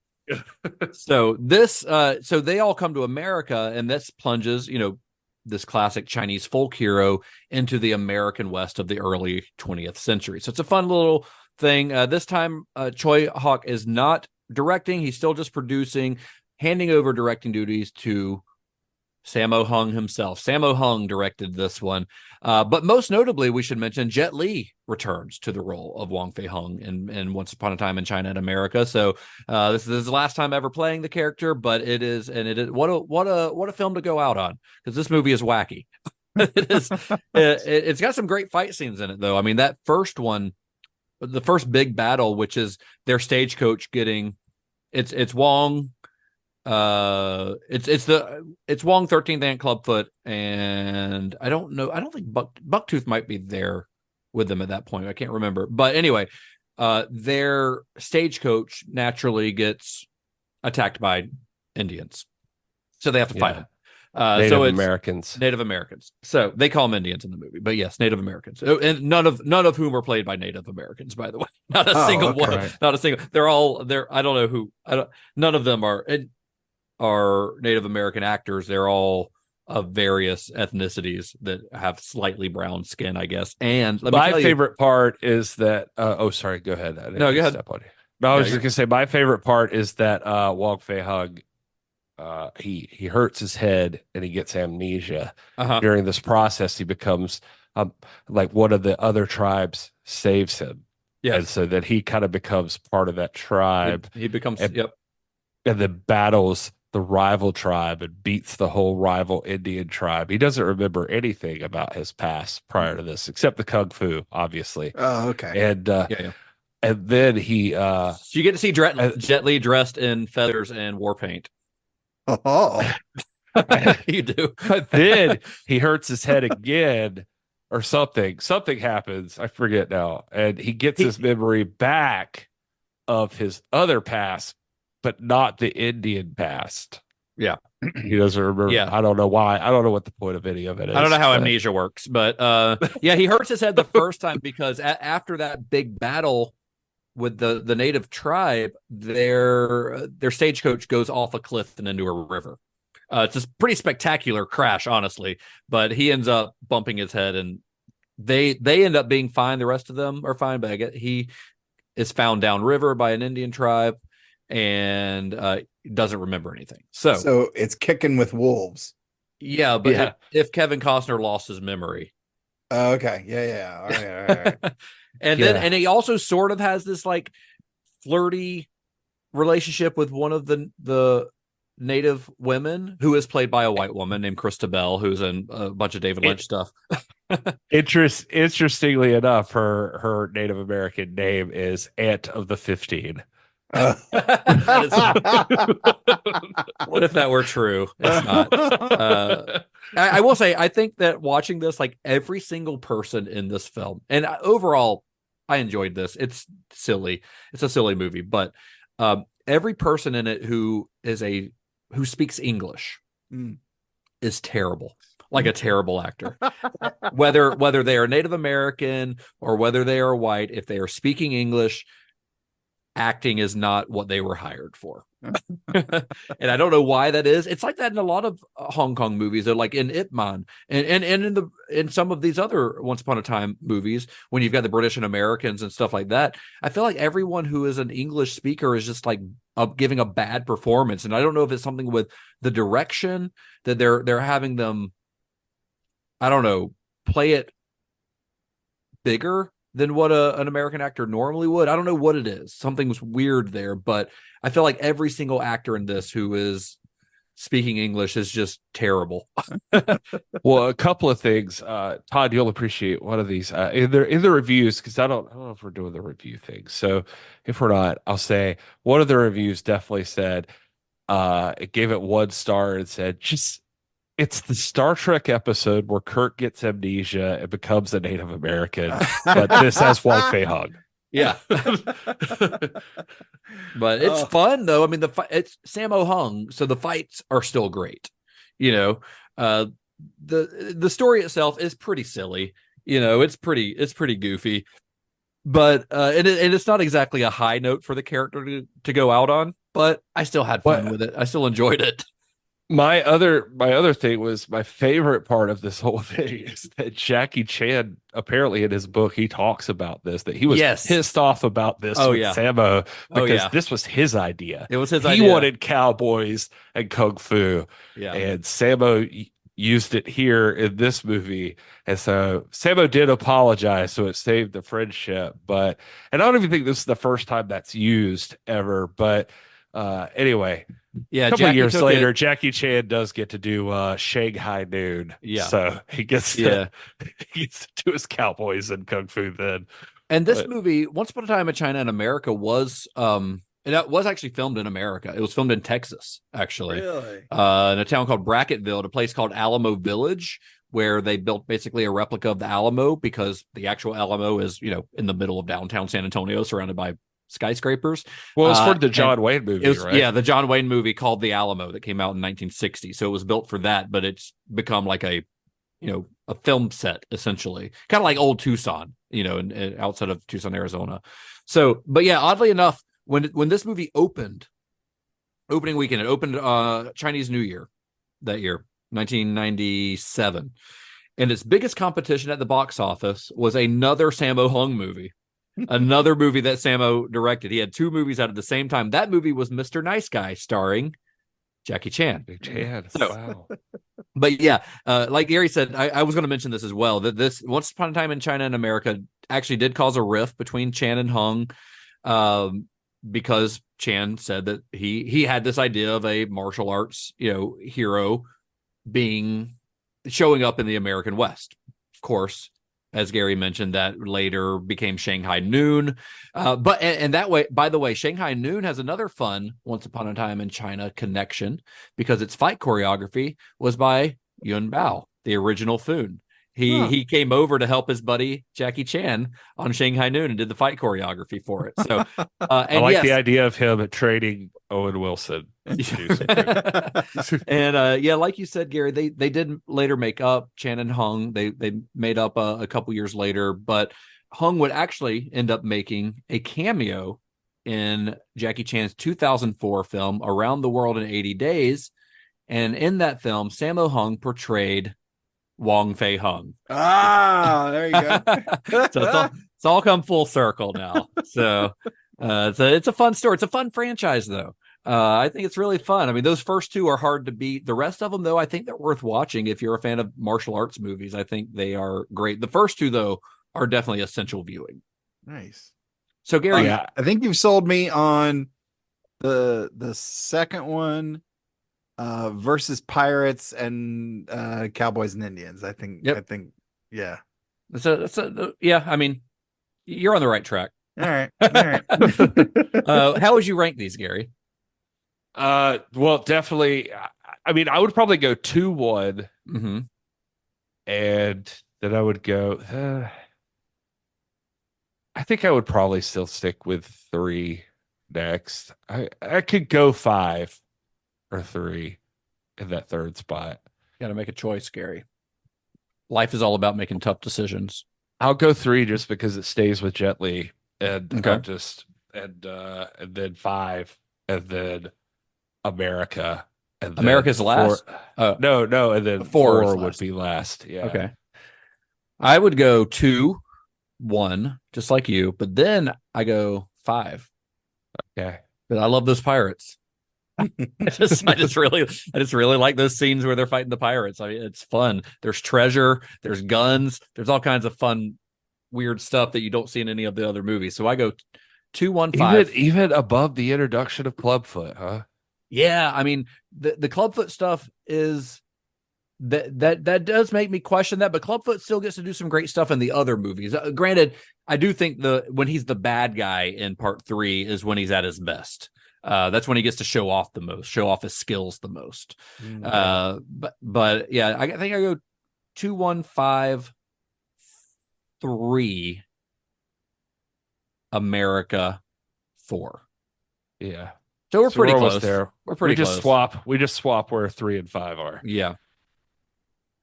So they all come to America, and this plunges, this classic Chinese folk hero into the American West of the early 20th century. So it's a fun little thing. This time, Choi Hawk is not directing. He's still just producing, handing over directing duties to Sammo Hung himself. Sammo Hung directed this one. But most notably, we should mention Jet Li returns to the role of Wong Fei-hung in Once Upon a Time in China and America. So this is the last time ever playing the character, but it is what a film to go out on, because this movie is wacky. It is. It's got some great fight scenes in it, though. I mean, that first one, the first big battle, which is their stagecoach getting, it's Wong. It's Wong, 13th Ant Clubfoot, and I don't think Bucktooth might be there with them at that point. I can't remember, but anyway, their stagecoach naturally gets attacked by Indians, so they have to fight them. Native Americans. So they call them Indians in the movie, but yes, Native Americans, and none of whom are played by Native Americans, by the way. Not a single one. Right. Not a single. They're all there. I don't know who. None of them are Native American actors. They're all of various ethnicities that have slightly brown skin, I guess. And my favorite part is that sorry, go ahead. No, go ahead. I was just gonna say my favorite part is that Wong Fei-hung, he hurts his head and he gets amnesia. During this process, he becomes like one of the other tribes saves him. Yeah, and so that he kind of becomes part of that tribe. He becomes and then battles the rival tribe and beats the whole rival Indian tribe. He doesn't remember anything about his past prior to this, except the kung fu, obviously. Oh, okay. And and then he so you get to see Jet Li dressed in feathers and war paint. Oh, you do. But then he hurts his head again, or something. Something happens. I forget now, and he gets his memory back of his other past, but not the Indian past. Yeah. He doesn't remember. Yeah. I don't know why. I don't know what the point of any of it is. I don't know how amnesia works, but he hurts his head the first time because after that big battle with the native tribe, their stagecoach goes off a cliff and into a river. It's a pretty spectacular crash, honestly, but he ends up bumping his head, and they end up being fine. The rest of them are fine, but I guess he is found downriver by an Indian tribe and doesn't remember anything. So it's kicking with wolves. Yeah, but if Kevin Costner lost his memory. Okay. Yeah. All right. And then he also sort of has this like flirty relationship with one of the native women, who is played by a white woman named Krista Bell, who's in a bunch of David Lynch stuff. Interestingly enough, her Native American name is Aunt of the 15. What if that were true? It's not. I will say, I think that watching this, like every single person in this film, and overall, I enjoyed this. It's silly. It's a silly movie, but every person in it who speaks English, is terrible. Like a terrible actor. Whether they are Native American or whether they are white, if they are speaking English, acting is not what they were hired for. And I don't know why that is. It's like that in a lot of Hong Kong movies. They're like in Ip Man and in some of these other Once Upon a Time movies, when you've got the British and Americans and stuff like that. I feel like everyone who is an English speaker is just like giving a bad performance. And I don't know if it's something with the direction that they're having them, I don't know, play it bigger than what an American actor normally would. I don't know what it is. Something's weird there, but I feel like every single actor in this who is speaking English is just terrible. Well, a couple of things. Todd, you'll appreciate one of these in the reviews, because I don't know if we're doing the review thing. So if we're not, I'll say one of the reviews definitely said it gave it 1 star and said just it's the Star Trek episode where Kirk gets amnesia and becomes a Native American, but this has Wong Fei Hung. Yeah. But it's fun though. I mean, it's Sammo Hung, so the fights are still great. You know, the story itself is pretty silly. You know, it's pretty goofy, but and it's not exactly a high note for the character to go out on. But I still had fun with it. I still enjoyed it. My other thing was, my favorite part of this whole thing is that Jackie Chan, apparently in his book, he talks about this, that he was pissed off about this with Sammo because this was his idea. It was his idea. He wanted cowboys and kung fu, and Sammo used it here in this movie. And so Sammo did apologize, so it saved the friendship. And I don't even think this is the first time that's used ever. But anyway. Yeah, a couple of years later, Jackie Chan does get to do Shanghai Noon. Yeah. So he gets to do his cowboys and kung fu then. And this movie, Once Upon a Time in China and America, was it was actually filmed in America. It was filmed in Texas, actually. Really? In a town called Bracketville, a place called Alamo Village, where they built basically a replica of the Alamo, because the actual Alamo is, you know, in the middle of downtown San Antonio, surrounded by skyscrapers. Well, it's for the John Wayne movie, right? Yeah, the John Wayne movie called The Alamo that came out in 1960. So it was built for that, but it's become like a film set, essentially, kind of like old Tucson, you know, and outside of Tucson, Arizona. So, but yeah, oddly enough, when this movie opened, opening weekend, it opened Chinese New Year that year, 1997, and its biggest competition at the box office was another Sammo Hung movie. Another movie that Sammo directed. He had 2 movies out at the same time. That movie was Mr. Nice Guy, starring Jackie Chan. Wow. But yeah, like Gary said, I was going to mention this as well, that this Once Upon a Time in China and America actually did cause a rift between Chan and Hung, because Chan said that he had this idea of a martial arts, you know, hero showing up in the American West. Of course, as Gary mentioned, that later became Shanghai Noon. But that way, by the way, Shanghai Noon has another fun Once Upon a Time in China connection, because its fight choreography was by Yun Bao, the original Foon. He came over to help his buddy Jackie Chan on Shanghai Noon and did the fight choreography for it. So I like the idea of him training Owen Wilson. And yeah, like you said, Gary, they did later make up. Chan and Hung, they made up a couple years later, but Hung would actually end up making a cameo in Jackie Chan's 2004 film Around the World in 80 Days, and in that film, Sammo Hung portrayed Wong Fei Hung. There you go. So it's all come full circle now. So it's a fun story. It's a fun franchise, though. I think it's really fun. I mean, those first 2 are hard to beat. The rest of them, though, I think they're worth watching if you're a fan of martial arts movies. I think they are great. The first 2, though, are definitely essential viewing. Nice. So, Gary, I think you've sold me on the second one. Versus pirates and cowboys and Indians. I think. Yep. I think. Yeah. Yeah. I mean, you're on the right track. All right. All right. How would you rank these, Gary? Well, definitely. I mean, I would probably go 2-1, and then I would go. I think I would probably still stick with 3 next. I could go 5 or 3. in that third spot. Got to make a choice, Gary. Life is all about making tough decisions. I'll go 3 just because it stays with Jet Li, and Okay. and then 5, and then America, and then America's last? No, and then 4 would be last. Yeah. Okay. I would go 2, 1, just like you, but then I go 5. Okay. But I love those pirates. I just really like those scenes where they're fighting the pirates. I mean, it's fun. There's treasure, there's guns, there's all kinds of fun, weird stuff that you don't see in any of the other movies. So I go 2, 1, 5. Even above the introduction of Clubfoot, huh? Yeah, I mean the Clubfoot stuff is that does make me question that, but Clubfoot still gets to do some great stuff in the other movies. Granted, I do think when he's the bad guy in part 3 is when he's at his best. That's when he gets to show off the most, show off his skills the most. But yeah, I think I go 2, 1, 5, 3, America, 4. Yeah. So we're pretty close there. We're pretty close. We just swap where 3 and 5 are. Yeah.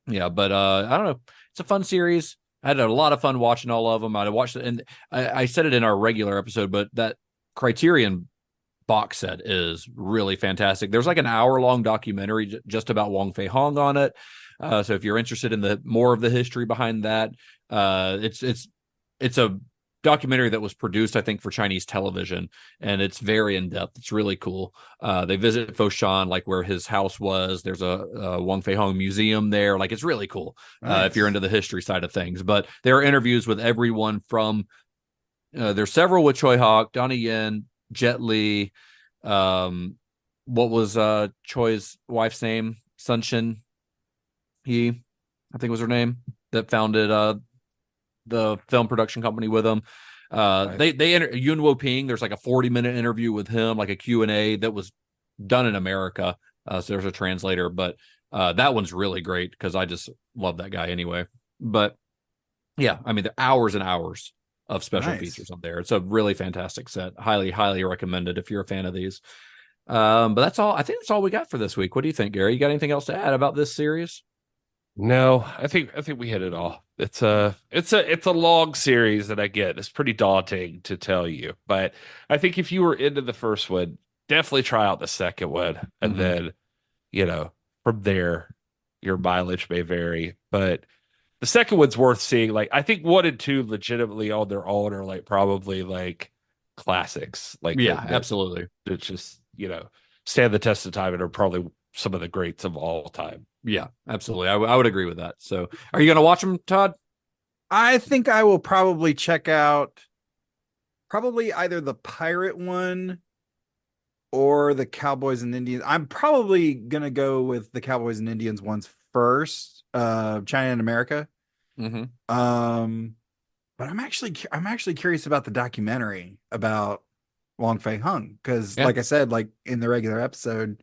Yeah, but I don't know. It's a fun series. I had a lot of fun watching all of them. I watched it, and I said it in our regular episode, but that Criterion box set is really fantastic. There's like an hour-long documentary just about Wong Fei Hong on it. So if you're interested in the more of the history behind that, it's a documentary that was produced, I think, for Chinese television, and it's very in-depth. It's really cool. They visit Foshan, like where his house was. There's a Wong Fei Hong museum there. Like, it's really cool. Nice. If you're into the history side of things. But there are interviews with everyone from there's several with Choi Hawk, Donnie Yen, Jet Li, what was Choi's wife's name? Sunshin He, I think was her name, that founded the film production company with him. They Yun Wo Ping. There's like a 40-minute interview with him, like a Q&A that was done in America. So there's a translator, but that one's really great because I just love that guy anyway. But yeah, I mean, the hours and hours of special features on there. It's a really fantastic set. Highly, highly recommended if you're a fan of these. But that's all. I think that's all we got for this week. What do you think, Gary? You got anything else to add about this series? No, I think we hit it all. It's a long series that I get. It's pretty daunting to tell you, but I think if you were into the first one, definitely try out the second one, and then from there your mileage may vary. But the second one's worth seeing. Like, I think 1 and 2 legitimately on their own are like probably like classics. Like, absolutely. It's just stand the test of time and are probably some of the greats of all time. Yeah, absolutely. I would agree with that. So are you going to watch them, Todd? I think I will probably check out either the pirate one or the Cowboys and Indians. I'm probably going to go with the Cowboys and Indians ones first, China and America. Mm-hmm. But I'm actually curious about the documentary about Wong Fei Hung, because like I said, like in the regular episode,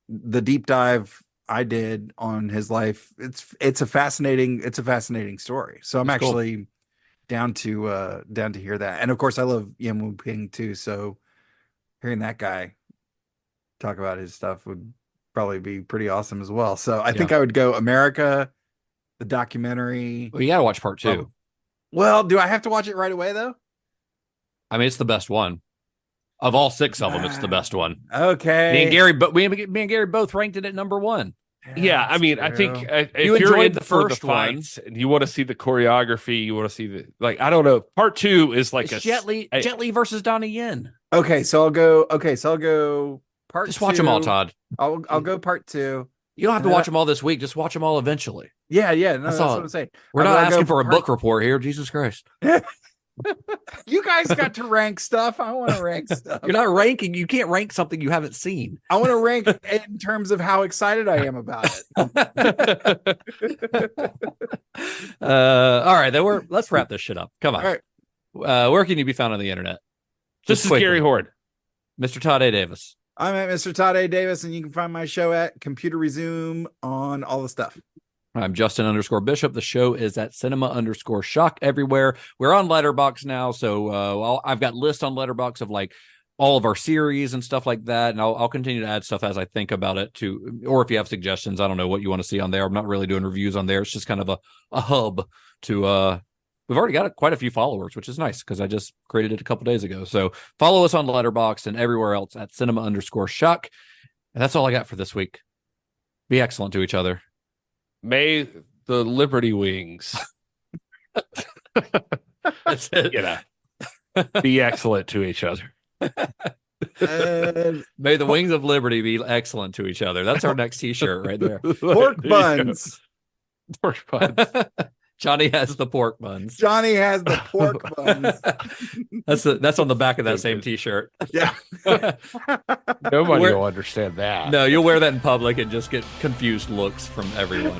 the deep dive I did on his life, it's a fascinating story. So I'm actually down to hear that. And of course I love Yan Wu Ping too. So hearing that guy talk about his stuff would probably be pretty awesome as well. So I think I would go America, the documentary. Well, you got to watch part 2. Well, do I have to watch it right away though? I mean, it's the best one. Of all 6 of them, it's the best one. Okay. Me and Gary both ranked it at number 1. Yeah, I mean, true. I think if you're in the first fights and you want to see the choreography, you want to see the I don't know. Part 2 is like it's Jet Li versus Donnie Yen. Okay, so I'll go part. Just watch them all, Todd. I'll go part 2. You don't have to watch them all this week. Just watch them all eventually. Yeah. No, that's what I'm saying. We're not asking for a book report here. Jesus Christ. You guys got to rank stuff. I want to rank stuff. You're not ranking. You can't rank something you haven't seen. I want to rank in terms of how excited I am about it. All right, then let's wrap this shit up. Come on. All right. Where can you be found on the internet? This is Gary Horne. Mr. Todd A. Davis. I'm at Mr. Todd A. Davis, and you can find my show at Computer Resume on all the stuff. I'm Justin_Bishop. The show is at Cinema_Shock everywhere. We're on Letterboxd now, so I've got lists on Letterboxd of like all of our series and stuff like that. And I'll continue to add stuff as I think about it too. Or if you have suggestions, I don't know what you want to see on there. I'm not really doing reviews on there. It's just kind of a hub to, we've already got quite a few followers, which is nice because I just created it a couple days ago. So follow us on Letterboxd and everywhere else at cinema_shuck. And that's all I got for this week. Be excellent to each other. May the Liberty Wings, That's it. you know, be excellent to each other. May the wings of liberty be excellent to each other. That's our next t-shirt right there. Pork buns. Pork buns. Johnny has the pork buns. Johnny has the pork buns. That's on the back of that same t-shirt. Yeah. Nobody will understand that. No, you'll wear that in public and just get confused looks from everyone.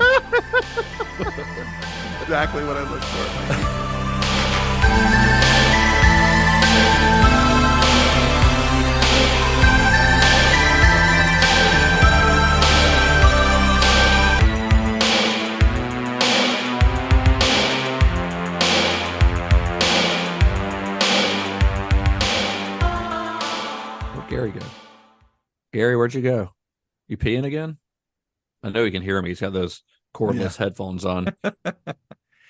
Exactly what I look for. Where'd Gary go? Gary, where'd you go? You peeing again? I know he can hear me. He's got those cordless headphones on.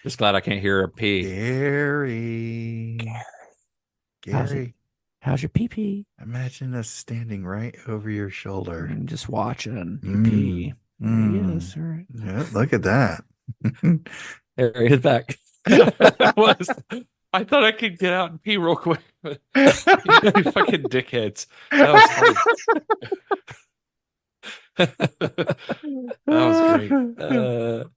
Just glad I can't hear a pee. Gary. How's your pee-pee? Imagine us standing right over your shoulder. I'm just watching you pee. Yes, all right. Yeah, look at that. There he is back. I thought I could get out and pee real quick. You fucking dickheads. That was funny. That was great.